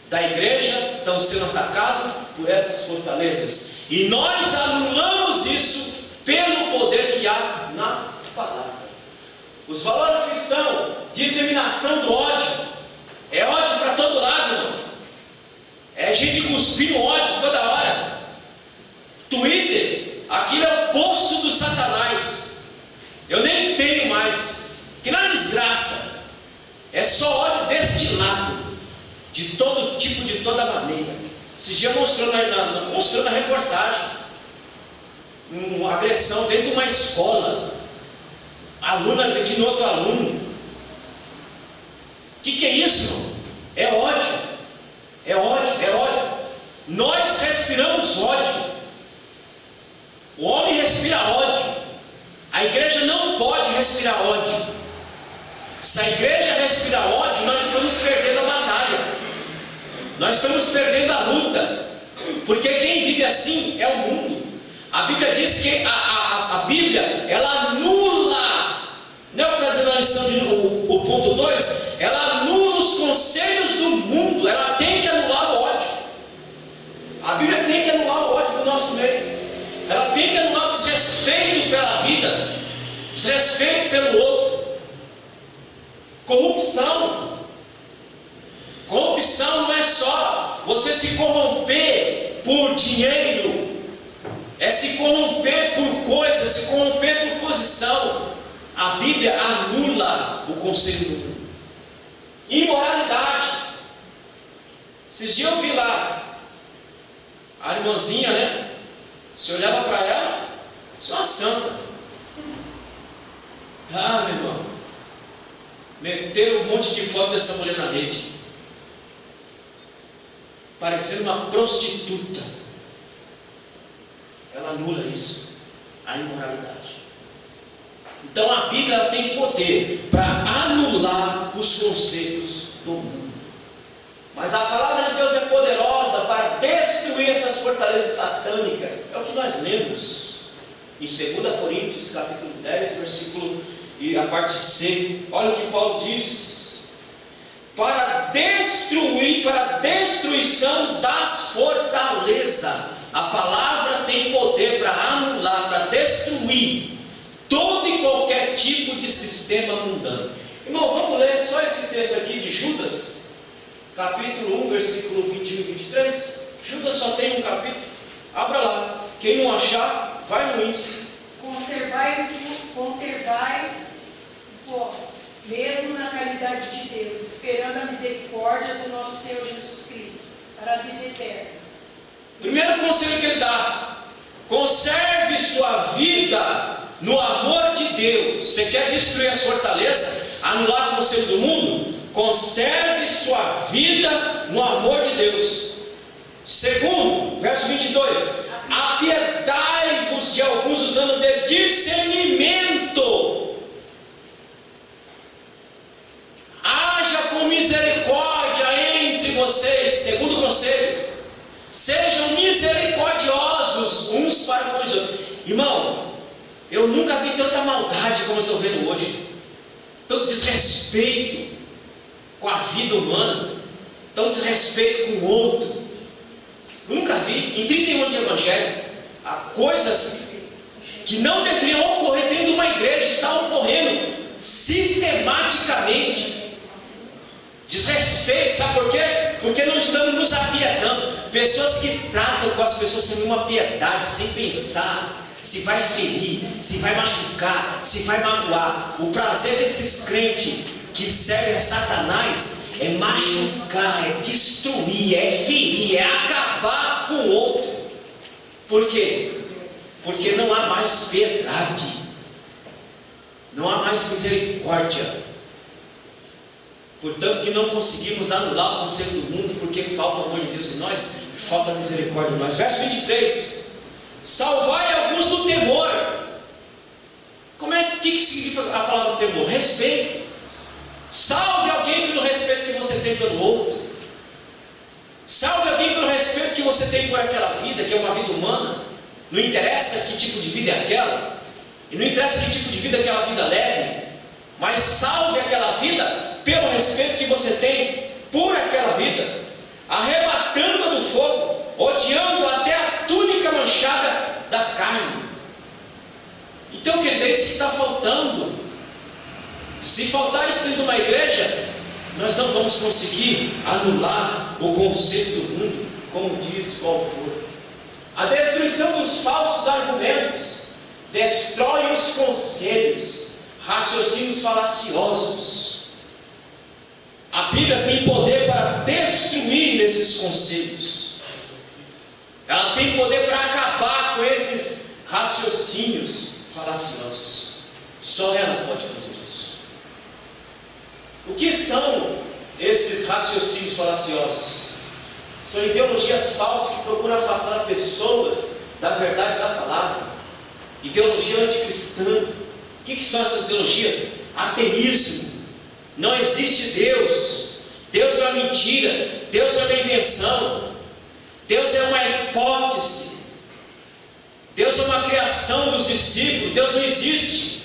da igreja estão sendo atacados por essas fortalezas. E nós anulamos isso pelo poder que há na palavra. Os valores cristãos, disseminação do ódio. É ódio para todo lado, irmão. É gente cuspindo ódio toda hora. Twitter, aquilo é o poço do Satanás. Eu nem tenho mais. Que não é desgraça. É só ódio destilado. De todo tipo, de toda maneira. Esse dia mostrou na reportagem uma agressão dentro de uma escola. Aluno agredindo outro aluno. O que é isso, irmão? É ódio. É ódio, é ódio. Nós respiramos ódio. O homem respira ódio. A igreja não pode respirar ódio. Se a igreja respirar ódio, nós estamos perdendo a batalha. Nós estamos perdendo a luta. Porque quem vive assim é o mundo. A Bíblia diz que a Bíblia, ela anula. Não é o que está dizendo na lição o ponto 2? Ela anula os conselhos do mundo. Ela tem que anular o ódio. A Bíblia tem que anular o ódio do nosso meio. Ela tem que anular o desrespeito pela vida, desrespeito pelo outro. Corrupção. Corrupção não é só você se corromper por dinheiro. É se corromper por coisas, se corromper por posição. A Bíblia anula o conselho do mundo. Imoralidade. Esses dias eu vi lá a irmãzinha, né? Você olhava para ela, isso é uma santa. Ah, meu irmão, meteram um monte de foto dessa mulher na rede, parecendo uma prostituta. Ela anula isso, a imoralidade. Então a Bíblia tem poder para anular os conceitos do mundo. Mas a palavra de Deus é poderosa para destruir essas fortalezas satânicas. É o que nós lemos em 2 Coríntios, capítulo 10, versículo e a parte C. Olha o que Paulo diz: para destruir, para a destruição das fortalezas. A palavra tem poder para anular, para destruir todo e qualquer tipo de sistema mundano. Irmão, vamos ler só esse texto aqui de Judas, capítulo 1, versículo 21 e 23. Judas só tem um capítulo. Abra lá. Quem não achar, vai no índice. Conservais vós, mesmo na caridade de Deus, esperando a misericórdia do nosso Senhor Jesus Cristo, para a vida eterna. Primeiro conselho que ele dá: conserve sua vida no amor de Deus. Você quer destruir as fortalezas, anular o conselho do mundo? Conserve sua vida no amor de Deus. Segundo, verso 22: apiedai-vos de alguns, usando de discernimento. Haja com misericórdia entre vocês. Segundo conselho: sejam misericordiosos uns para com os outros. Irmão, eu nunca vi tanta maldade como eu estou vendo hoje, tanto desrespeito com a vida humana, tanto desrespeito com o outro. Eu nunca vi. Em 31 anos de evangelho, há coisas que não deveriam ocorrer dentro de uma igreja, estão ocorrendo sistematicamente. Desrespeito, sabe por quê? Porque não estamos nos apiedando. Pessoas que tratam com as pessoas sem nenhuma piedade, sem pensar se vai ferir, se vai machucar, se vai magoar. O prazer desses crentes que servem a Satanás é machucar, é destruir, é ferir, é acabar com o outro. Por quê? Porque não há mais piedade, não há mais misericórdia. Portanto, que não conseguimos anular o conselho do mundo, porque falta o amor de Deus em nós, falta a misericórdia em nós. Verso 23: salvai alguns do temor. Que significa a palavra temor? Respeito. Salve alguém pelo respeito que você tem pelo outro. Salve alguém pelo respeito que você tem por aquela vida, que é uma vida humana. Não interessa que tipo de vida é aquela, e não interessa que tipo de vida aquela vida leve, mas salve aquela vida pelo respeito que você tem por aquela vida, arrebatando-a do fogo, odiando até a túnica manchada da carne. Então, querido, é isso que está faltando. Se faltar isso dentro de uma igreja, nós não vamos conseguir anular o conceito do mundo, como diz o autor. A destruição dos falsos argumentos destrói os conselhos, raciocínios falaciosos. A Bíblia tem poder para destruir esses conselhos. Ela tem poder para acabar com esses raciocínios falaciosos. Só ela pode fazer isso. O que são esses raciocínios falaciosos? São ideologias falsas que procuram afastar pessoas da verdade da palavra. Ideologia anticristã. O que são essas ideologias? Ateísmo. Não existe Deus. Deus é uma mentira. Deus é uma invenção. Deus é uma hipótese. Deus é uma criação dos discípulos. Deus não existe.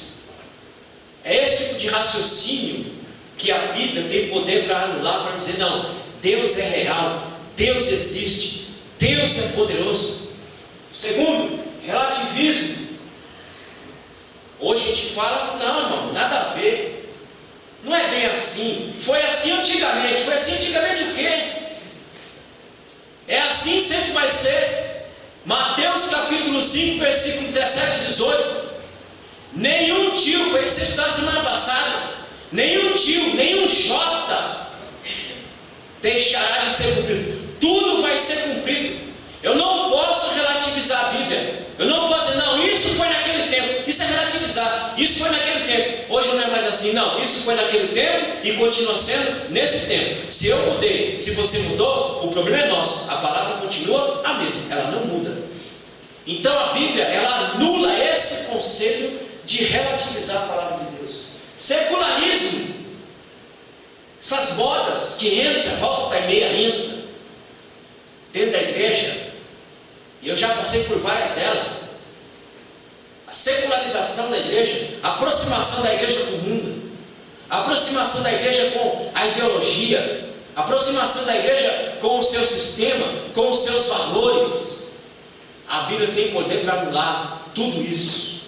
É esse tipo de raciocínio que a Bíblia tem poder para anular, para dizer: não, Deus é real, Deus existe, Deus é poderoso. Segundo, relativismo. Hoje a gente fala: não, irmão, nada a ver. Não é bem assim. Foi assim antigamente. Foi assim antigamente o quê? É assim, sempre vai ser. Mateus capítulo 5, versículo 17 e 18. Nenhum tio, foi isso que você estudou semana passada, nenhum tio, nenhum J deixará de ser cumprido. Tudo vai ser cumprido. Eu não posso relativizar a Bíblia. Eu não posso dizer: não, isso foi naquele tempo. Isso é relativizar relativizar. Isso foi naquele tempo, hoje não é mais assim, não. Isso foi naquele tempo e continua sendo nesse tempo. Se eu mudei, se você mudou, o problema é nosso. A palavra continua a mesma, ela não muda. Então a Bíblia, ela anula esse conceito de relativizar a palavra de Deus. Secularismo, essas modas que entram, volta e meia entra dentro da igreja, e eu já passei por várias delas. A secularização da igreja, a aproximação da igreja com o mundo, a aproximação da igreja com a ideologia, a aproximação da igreja com o seu sistema, com os seus valores. A Bíblia tem poder para anular tudo isso.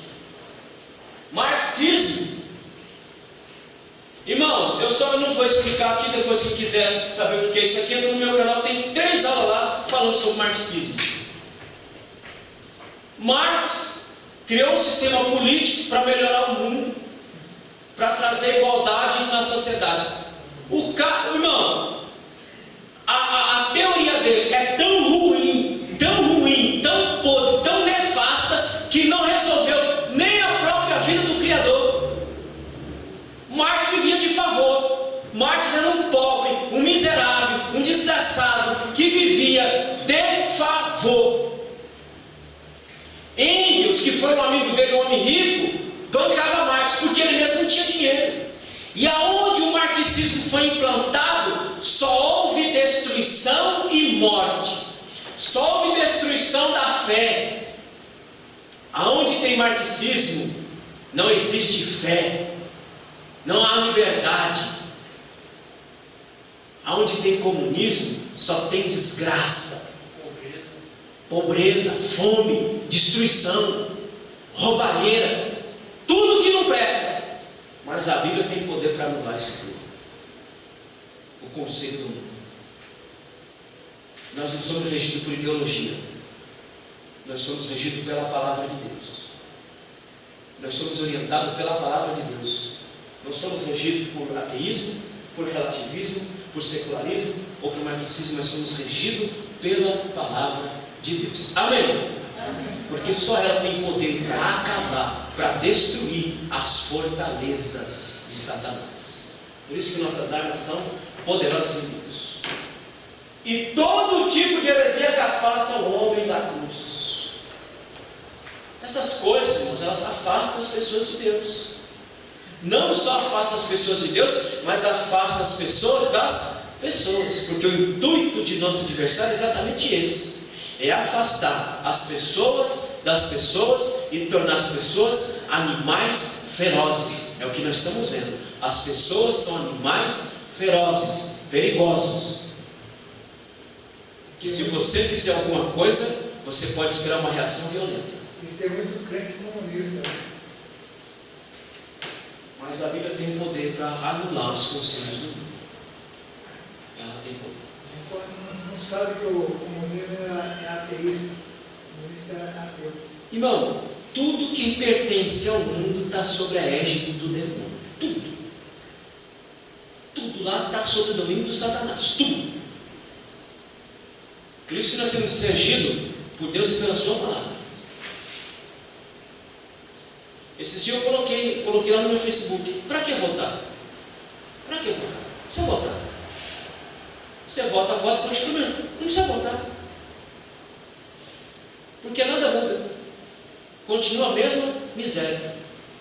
Marxismo. Irmãos, eu só não vou explicar aqui, depois se quiser saber o que é isso aqui, entra no meu canal, tem 3 aulas lá falando sobre marxismo. Marx criou um sistema político para melhorar o mundo, para trazer igualdade na sociedade. Irmão, a teoria dele é tão ruim, tão podre, tão nefasta, que não resolveu nem a própria vida do Criador. Marx vivia de favor. Marx era um pobre, um miserável, um desgraçado, que vivia de favor. Engels, que foi um amigo dele, um homem rico, bancava Marx, porque ele mesmo não tinha dinheiro. E aonde o marxismo foi implantado, só houve destruição e morte. Só houve destruição da fé. Aonde tem marxismo, não existe fé. Não há liberdade. Aonde tem comunismo, só tem desgraça, pobreza, fome, destruição, roubalheira, tudo que não presta. Mas a Bíblia tem poder para anular isso tudo. O conceito do mundo. Nós não somos regidos por ideologia. Nós somos regidos pela palavra de Deus. Nós somos orientados pela palavra de Deus. Não somos regidos por ateísmo, por relativismo, por secularismo ou por marxismo. Nós somos regidos pela palavra de Deus. Amém? Amém. Porque só ela tem poder para acabar, para destruir as fortalezas de Satanás. Por isso que nossas armas são poderosas em Deus. E todo tipo de heresia que afasta o homem da cruz. Essas coisas, irmãos, elas afastam as pessoas de Deus. Não só afasta as pessoas de Deus, mas afasta as pessoas das pessoas. Porque o intuito de nosso adversário é exatamente esse: é afastar as pessoas das pessoas e tornar as pessoas animais ferozes. É o que nós estamos vendo. As pessoas são animais ferozes, perigosos, que se você fizer alguma coisa, você pode esperar uma reação violenta. E tem muito crente comunista. Mas a Bíblia tem poder para anular os conselhos do mundo. Ela tem poder. Não sabe que o comunismo é ateísta. O comunista é ateu. Irmão, tudo que pertence ao mundo está sob a égide do demônio. Tudo. Tudo lá está sob o domínio do Satanás. Tudo. Por isso que nós temos que ser regidos por Deus e pela sua palavra. Esses dias eu coloquei lá no meu Facebook: para que votar? Para que votar? Não precisa votar. Você vota para o instrumento. Não precisa votar. Porque nada muda. Continua a mesma miséria.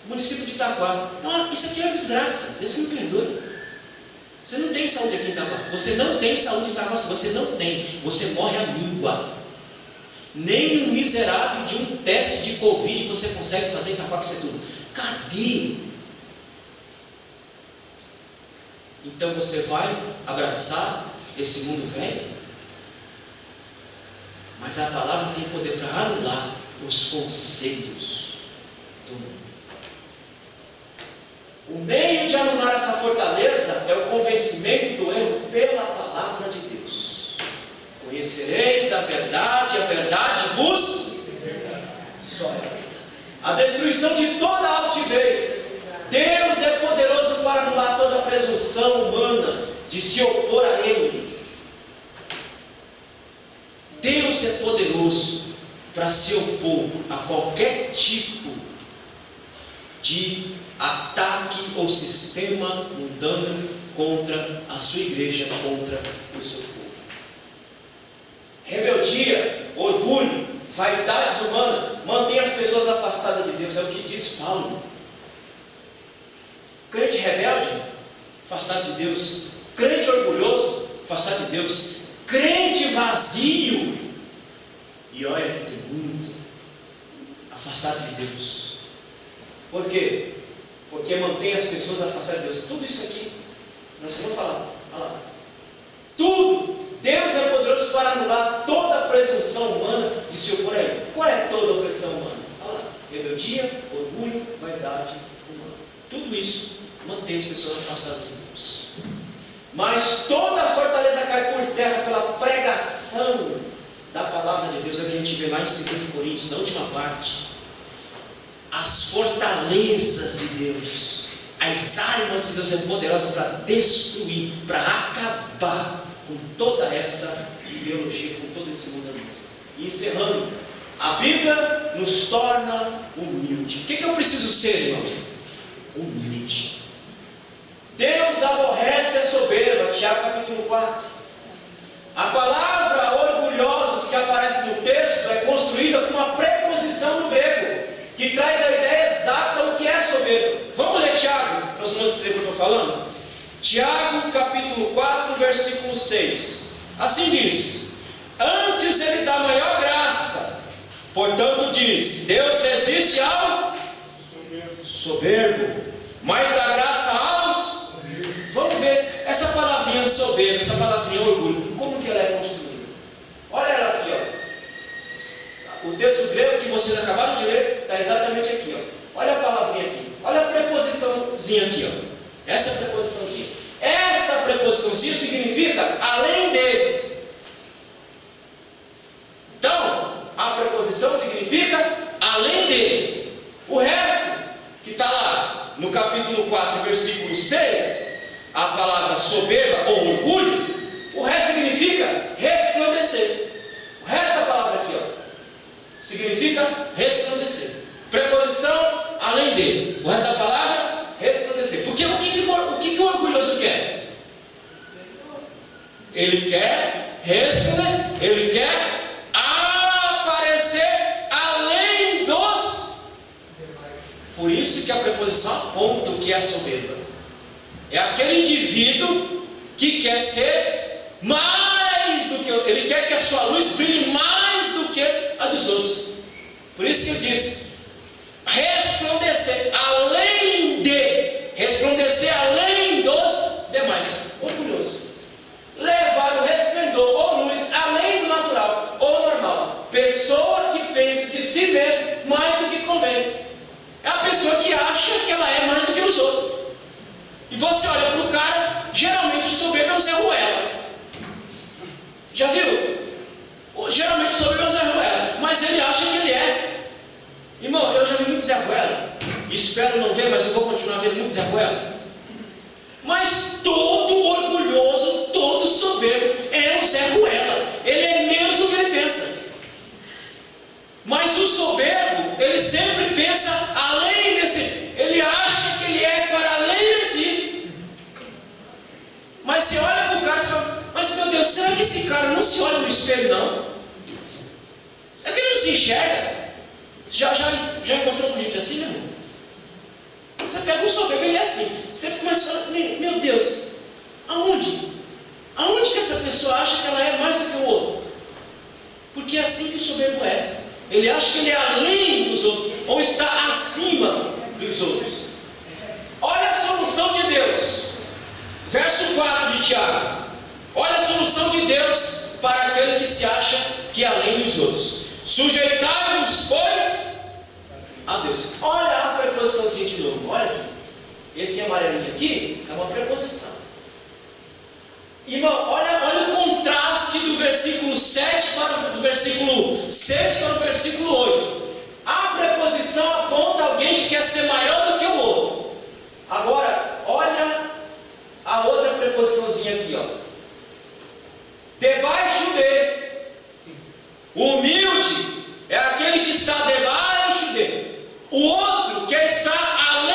O município de Itaquá. Isso aqui é uma desgraça. Deus me perdoe. Você não tem saúde aqui em Itaquá. Você não tem saúde em Itaquá. Você não tem. Você morre à míngua. Nem um miserável de um teste de Covid você consegue fazer em Itaquaquecetuba. Cadê? Então você vai abraçar esse mundo velho? Mas a palavra tem poder para anular os conceitos do mundo. O meio de anular essa fortaleza é o convencimento do erro pela palavra de Deus. Conhecereis a verdade vos só. A destruição de toda altivez. Deus é poderoso para anular toda a presunção humana de se opor a Ele. Deus é poderoso para se opor a qualquer tipo de ataque ou sistema mundano contra a sua igreja, contra o seu povo. Rebeldia, orgulho, vaidade humana mantém as pessoas afastadas de Deus, é o que diz Paulo. Crente rebelde, afastado de Deus. Crente orgulhoso, afastado de Deus. Crente vazio, e olha que tem muito, afastado de Deus. Por quê? Porque mantém as pessoas afastadas de Deus. Tudo isso aqui, nós vamos falar. Olha lá. Tudo. Deus é poderoso para anular toda a presunção humana de se opor a Ele. Qual é toda a opressão humana? Olha lá. Rebeldia, orgulho, vaidade humana. Tudo isso mantém as pessoas afastadas de Deus. Mas toda a fortaleza cai por terra pela pregação da palavra de Deus. É o que a gente vê lá em 2 Coríntios, na última parte. As fortalezas de Deus, as armas de Deus é poderosa para destruir, para acabar com toda essa ideologia, com todo esse mundanismo. E encerrando, a Bíblia nos torna humilde. O que eu preciso ser, irmão? Humilde. Deus aborrece a soberba, Tiago capítulo 4. A palavra orgulhosos que aparece no texto é construída com uma preposição no grego, que traz a ideia exata do que é soberba. Vamos ler Tiago, para os meus que eu estou falando? Tiago capítulo 4, versículo 6. Assim diz: antes ele dá maior graça, portanto diz, Deus resiste ao soberbo, mas dá graça aos. Vamos ver essa palavrinha soberba, essa palavrinha orgulho, como que ela é construída? Olha ela aqui, ó. O texto grego que vocês acabaram de ler está exatamente aqui, ó. Olha a palavrinha aqui, olha a preposiçãozinha aqui, ó. Essa preposiçãozinha. Essa preposiçãozinha significa além de. Então, a preposição significa além de. O resto que está lá no capítulo 4, versículo 6, a palavra soberba ou orgulho, o resto significa resplandecer. O resto da palavra aqui, ó, significa resplandecer. Preposição além de. O resto da palavra, resplandecer. Porque o que o orgulhoso quer? Ele quer resplandecer. Ele quer aparecer além dos. Por isso que a preposição aponta o que é a soberba. É aquele indivíduo que quer ser mais do que. Ele quer que a sua luz brilhe mais do que a dos outros. Por isso que ele diz: resplandecer além de. Resplandecer além dos demais. Orgulhoso. Levar o resplendor ou luz além do natural ou normal. Pessoa que pensa de si mesmo mais do que convém. É a pessoa que acha que ela é mais do que os outros. E você olha para o cara, geralmente o soberbo é o Zé Ruela. Já viu? Geralmente o soberbo é o Zé Ruela, mas ele acha que ele é. Irmão, eu já vi muito Zé Ruela. Espero não ver, mas eu vou continuar vendo muito Zé Ruela. Mas todo orgulhoso, todo soberbo é o Zé Ruela. Ele é menos do que ele pensa. Mas o soberbo, ele sempre pensa além desse. Ele acha que ele é para além de si. Mas você olha para o cara e fala: mas meu Deus, será que esse cara não se olha no espelho, não? Será que ele não se enxerga? Já encontrou com gente assim, meu irmão? Você pega um soberbo, ele é assim. Você começa a falar: meu Deus, aonde? Aonde que essa pessoa acha que ela é mais do que o outro? Porque é assim que o soberbo é. Ele acha que ele é além dos outros, ou está acima dos outros. Olha a solução de Deus. Verso 4 de Tiago. Olha a solução de Deus para aquele que se acha que é além dos outros. Sujeitai-vos, pois, a Deus. Olha a preposiçãozinha de novo. Olha aqui. Esse amarelinho aqui é uma preposição. Irmão, olha o contraste do versículo 7 para o versículo 6 para o versículo 8. A preposição aponta alguém que quer ser maior do que o outro. Agora, olha a outra preposiçãozinha aqui, ó. Debaixo de. O humilde é aquele que está debaixo de. O outro quer estar além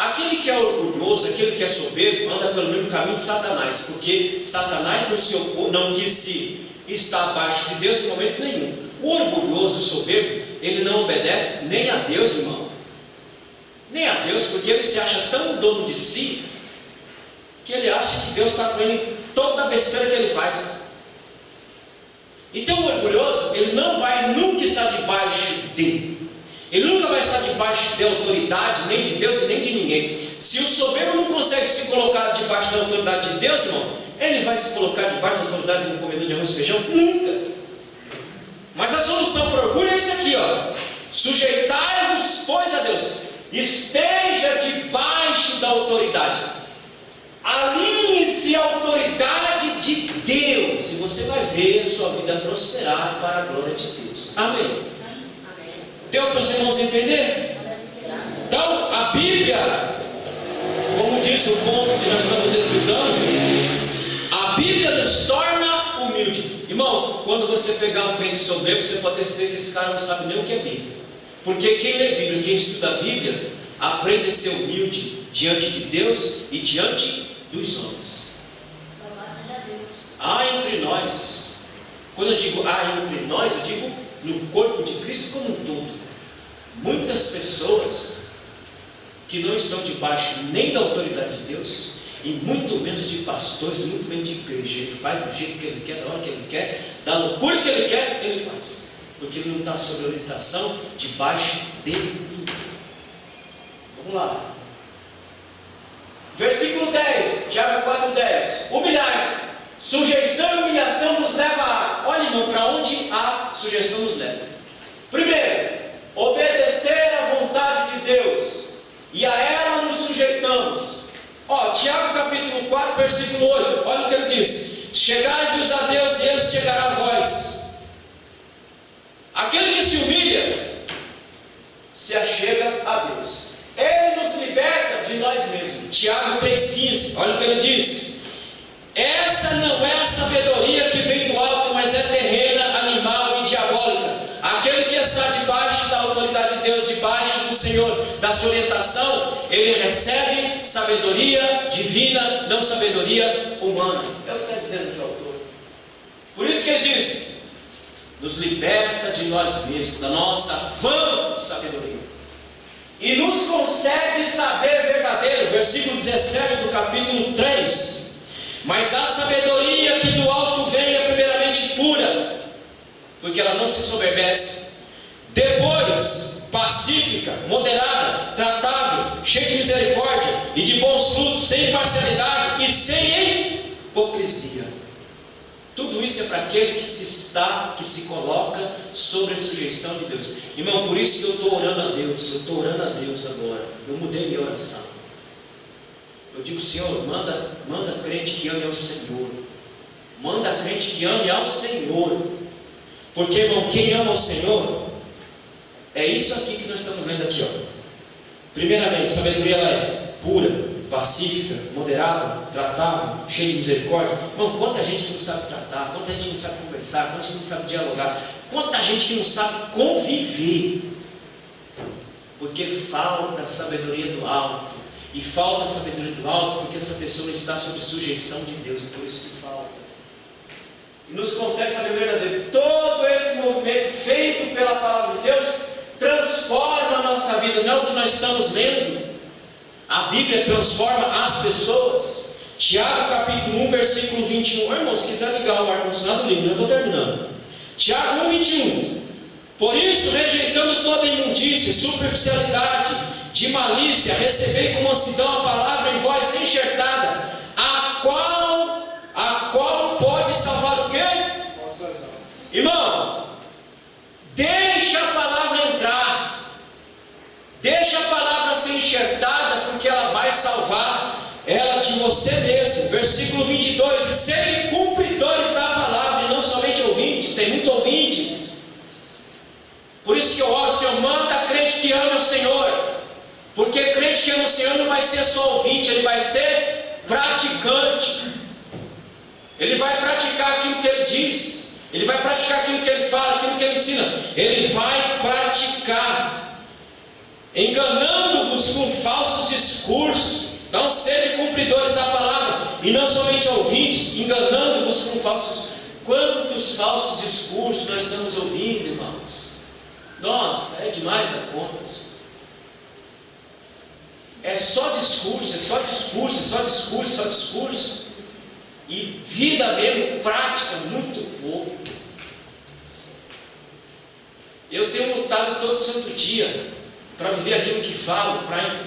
Aquele que é orgulhoso, aquele que é soberbo, anda pelo mesmo caminho de Satanás, porque Satanás não quis se estar abaixo de Deus em momento nenhum. O orgulhoso, o soberbo, ele não obedece nem a Deus, irmão, nem a Deus, porque ele se acha tão dono de si, que ele acha que Deus está com ele em toda a besteira que ele faz. Então o orgulhoso, ele não vai nunca estar debaixo dele. Ele nunca vai estar debaixo de autoridade, nem de Deus e nem de ninguém. Se o soberbo não consegue se colocar debaixo da autoridade de Deus, irmão, ele vai se colocar debaixo da autoridade de um comedor de arroz e feijão? Nunca. Mas a solução para o orgulho é isso aqui, ó. Sujeitai-vos, pois, a Deus. Esteja debaixo da autoridade. Alinhe-se à autoridade de Deus. E você vai ver a sua vida prosperar para a glória de Deus. Amém. Deu para os irmãos entender? Então, a Bíblia, como diz o ponto que nós estamos estudando, a Bíblia nos torna humilde. Irmão, quando você pegar um crente soberbo, você pode ter certeza que esse cara não sabe nem o que é Bíblia. Porque quem lê Bíblia, quem estuda a Bíblia, aprende a ser humilde diante de Deus e diante dos homens. Há entre nós, quando eu digo há entre nós, eu digo no corpo de Cristo como um todo, muitas pessoas que não estão debaixo nem da autoridade de Deus, e muito menos de pastores, muito menos de igreja. Ele faz do jeito que ele quer, da hora que ele quer, da loucura que ele quer, ele faz, porque ele não está sob orientação debaixo dele. Vamos lá, versículo 10, Tiago 4,10. Humilhar-se, sujeição e humilhação nos leva a... Olha, irmão, para onde a sujeição nos leva? Primeiro, obedecer à vontade de Deus, e a ela nos sujeitamos. Tiago capítulo 4, versículo 8, olha o que ele diz: chegai-vos a Deus e ele chegará a vós. Aquele que se humilha se achega a Deus. Ele nos liberta de nós mesmos. Tiago 3,15, olha o que ele diz: essa não é a sabedoria que vem do alto, mas é terrena, animal e diabólica. Aquele que está debaixo da autoridade de Deus, debaixo do Senhor, da sua orientação, ele recebe sabedoria divina, não sabedoria humana. É o que está dizendo aqui o autor. Por isso que ele diz: nos liberta de nós mesmos, da nossa vã sabedoria, e nos concede saber verdadeiro. Versículo 17 do capítulo 3. Mas a sabedoria que do alto vem é primeiramente pura, porque ela não se soberbece. Depois, pacífica, moderada, tratável, cheia de misericórdia e de bons frutos, sem parcialidade e sem hipocrisia. Tudo isso é para aquele que se coloca sobre a sujeição de Deus. Irmão, por isso que eu estou orando a Deus. Eu estou orando a Deus agora. Eu mudei minha oração. Eu digo: Senhor, manda crente que ame ao Senhor. Manda crente que ame ao Senhor. Porque, irmão, quem ama ao Senhor, é isso aqui que nós estamos lendo aqui, ó. Primeiramente, sabedoria ela é pura, pacífica, moderada, tratável, cheia de misericórdia. Irmão, quanta gente que não sabe tratar, quanta gente que não sabe conversar, quanta gente que não sabe dialogar, quanta gente que não sabe conviver, porque falta sabedoria do alto. E falta sabedoria do alto porque essa pessoa não está sob sujeição de Deus, é por isso que falta. E nos concede saber verdadeiro. Todo esse movimento feito pela palavra de Deus transforma a nossa vida. Não é o que nós estamos lendo. A Bíblia transforma as pessoas. Tiago capítulo 1, versículo 21. Irmão, se quiser ligar o ar-condicionado, liga, já estou terminando. Tiago 1, 21. Por isso, rejeitando toda imundície, superficialidade, de malícia, recebei com mansidão a palavra em voz enxertada, a qual pode salvar o quê? Nossas almas. Irmão, deixa a palavra entrar, deixa a palavra ser enxertada, porque ela vai salvar ela de você mesmo. Versículo 22, e sede cumpridores da palavra, e não somente ouvintes. Tem muitos ouvintes. Por isso que eu oro: Senhor, manda crente que ama o Senhor. Porque crente que ama o Senhor não vai ser só ouvinte, ele vai ser praticante. Ele vai praticar aquilo que ele diz, ele vai praticar aquilo que ele fala, aquilo que ele ensina. Ele vai praticar, enganando-vos com falsos discursos discurso. Então, sede cumpridores da palavra, e não somente ouvintes, enganando-vos com falsos. Quantos falsos discursos nós estamos ouvindo, irmãos? Nossa, é demais da conta. É só discurso, é só discurso, é só discurso, é só discurso. E vida mesmo, prática, muito pouco. Eu tenho lutado todo santo dia para viver aquilo que falo, para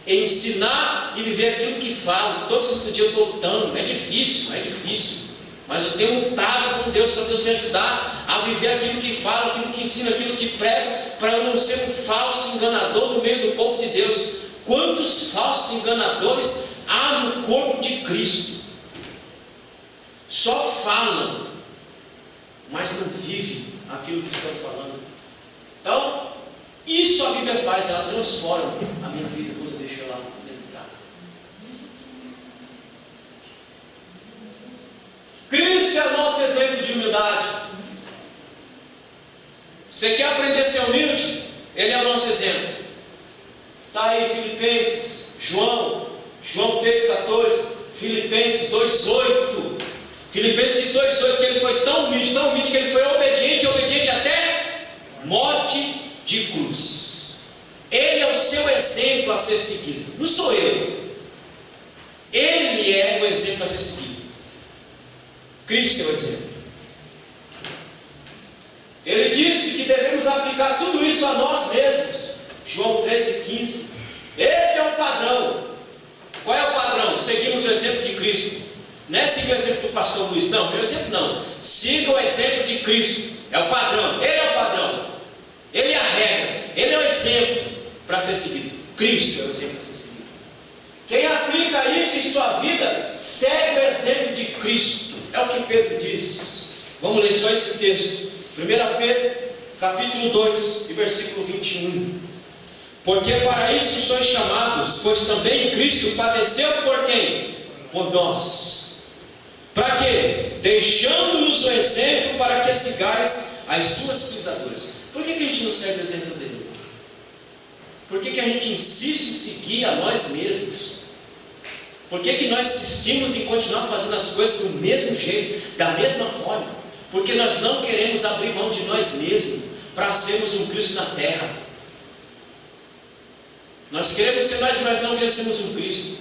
ensinar e viver aquilo que falo. Todo santo dia eu estou lutando. É difícil, é difícil. Mas eu tenho lutado com Deus para Deus me ajudar a viver aquilo que falo, aquilo que ensino, aquilo que prego, para eu não ser um falso enganador no meio do povo de Deus. Quantos falsos enganadores há no corpo de Cristo? Só falam, mas não vivem aquilo que estão falando. Então, isso a Bíblia faz, ela transforma a minha vida quando eu deixo ela entrar. Cristo é o nosso exemplo de humildade. Você quer aprender a ser humilde? Ele é o nosso exemplo. Está aí Filipenses, João 3,14, Filipenses 2,8. Filipenses diz 2,8 que ele foi tão humilde que ele foi obediente até morte de cruz. Ele é o seu exemplo a ser seguido. Não sou eu. Ele é o exemplo a ser seguido. Cristo é o exemplo. Ele disse que devemos aplicar tudo isso a nós mesmos. João 13,15. Esse é o padrão. Qual é o padrão? Seguimos o exemplo de Cristo. Não é seguir o exemplo do pastor Luiz. Não, meu exemplo não. Siga o exemplo de Cristo. É o padrão. Ele é o padrão. Ele é a regra. Ele é o exemplo para ser seguido. Cristo é o exemplo para ser seguido. Quem aplica isso em sua vida, segue o exemplo de Cristo. É o que Pedro diz. Vamos ler só esse texto. 1 Pedro, capítulo 2, e versículo 21. Porque para isso sois chamados, pois também Cristo padeceu por quem? Por nós. Para quê? Deixando-nos o exemplo para que sigais as suas pisaduras. Por que a gente não segue o exemplo dele? Por que a gente insiste em seguir a nós mesmos? Por que nós insistimos em continuar fazendo as coisas do mesmo jeito, da mesma forma? Porque nós não queremos abrir mão de nós mesmos para sermos um Cristo na terra. Nós queremos ser nós, mas não queremos sermos um Cristo.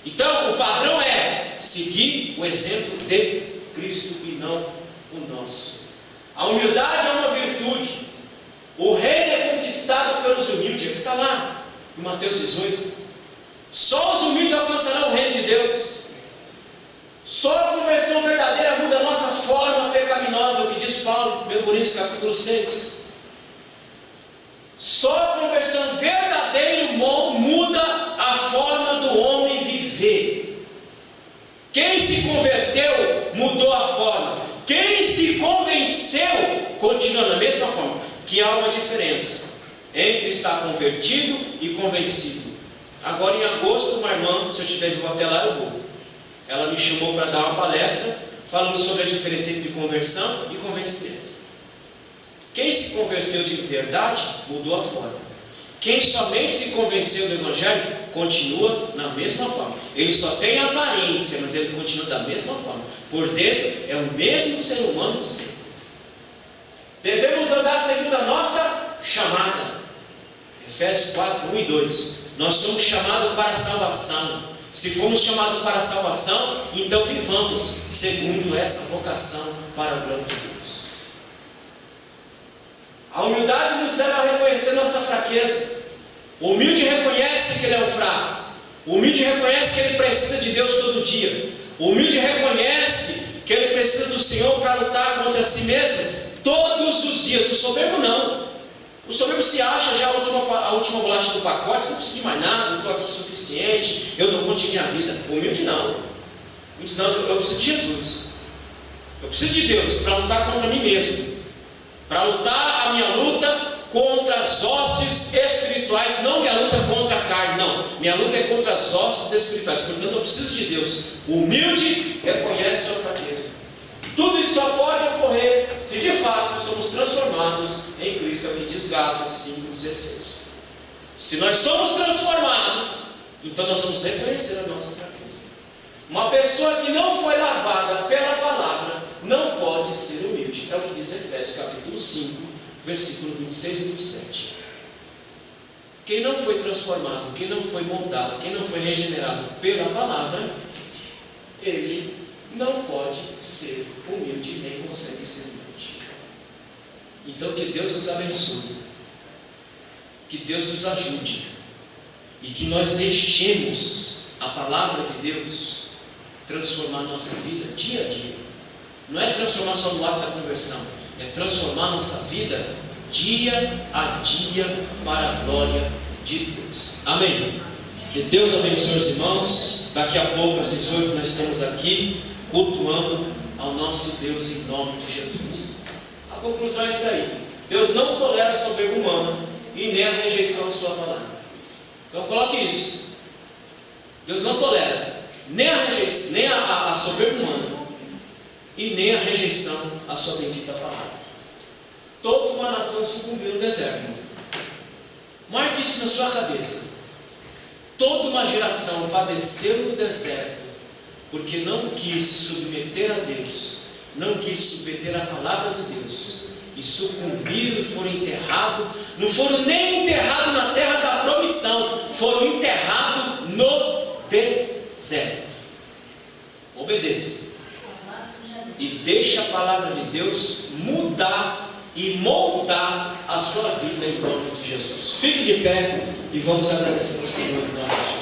Então, o padrão é seguir o exemplo de Cristo e não o nosso. A humildade é uma virtude. O reino é conquistado pelos humildes. Aqui está lá, em Mateus 18. Só os humildes alcançarão o reino de Deus. Só a conversão verdadeira muda a nossa forma pecaminosa, o que diz Paulo em 1 Coríntios capítulo 6. Só a conversão verdadeira muda a forma do homem viver. Quem se converteu mudou a forma. Quem se convenceu continua na mesma forma. Que há uma diferença entre estar convertido e convencido. Agora em agosto, uma irmã, se eu estiver vivo até lá, eu vou. Ela me chamou para dar uma palestra falando sobre a diferença entre conversão e convencimento. Quem se converteu de verdade mudou a forma. Quem somente se convenceu do Evangelho continua na mesma forma. Ele só tem aparência, mas ele continua da mesma forma. Por dentro é o mesmo ser humano sempre. Devemos andar segundo a nossa chamada. Efésios 4, 1 e 2. Nós somos chamados para a salvação. Se fomos chamados para a salvação, então vivamos segundo essa vocação para a glória de Deus. A humildade nos leva a reconhecer nossa fraqueza. O humilde reconhece que ele é um fraco. O humilde reconhece que ele precisa de Deus todo dia. O humilde reconhece que ele precisa do Senhor para lutar contra si mesmo todos os dias. O soberbo não. O soberbo se acha já a última bolacha do pacote. Não preciso de mais nada, eu estou aqui o suficiente, eu dou conta de minha vida. O humilde não. O humilde não, eu preciso de Jesus. Eu preciso de Deus para lutar contra mim mesmo. Para lutar a minha luta contra as hostes espirituais, não minha luta contra a carne, não. Minha luta é contra as hostes espirituais. Portanto, eu preciso de Deus. O humilde reconhece sua fraqueza. Tudo isso só pode ocorrer se de fato somos transformados em Cristo, é o que diz Gálatas 5,16. Se nós somos transformados, Então nós vamos reconhecer a nossa fraqueza. Uma pessoa que não foi lavada pela palavra não pode ser humilde. É o que diz Efésios capítulo 5, versículo 26 e 27. Quem não foi transformado, quem não foi moldado, quem não foi regenerado pela palavra, ele não pode ser humilde, nem consegue ser humilde. Então que Deus nos abençoe, que Deus nos ajude, e que nós deixemos a palavra de Deus transformar a nossa vida dia a dia. Não é transformar só no ato da conversão, é transformar a nossa vida dia a dia para a glória de Deus. Amém? Que Deus abençoe os irmãos. Daqui a pouco, às 18, nós estamos aqui cultuando ao nosso Deus em nome de Jesus. A conclusão é isso aí. Deus não tolera a soberba humana e nem a rejeição de sua palavra. Então coloque isso. Deus não tolera nem a soberba humana e nem a rejeição à sua bendita palavra. Toda uma nação sucumbiu no deserto. Marque isso na sua cabeça. Toda uma geração padeceu no deserto porque não quis se submeter a Deus, não quis submeter à palavra de Deus, e sucumbiram e foram enterrados. Não foram nem enterrados na terra da promissão, foram enterrados no deserto. Obedeça e deixe a palavra de Deus mudar e moldar a sua vida em nome de Jesus. Fique de pé e vamos agradecer ao Senhor em nome de Jesus.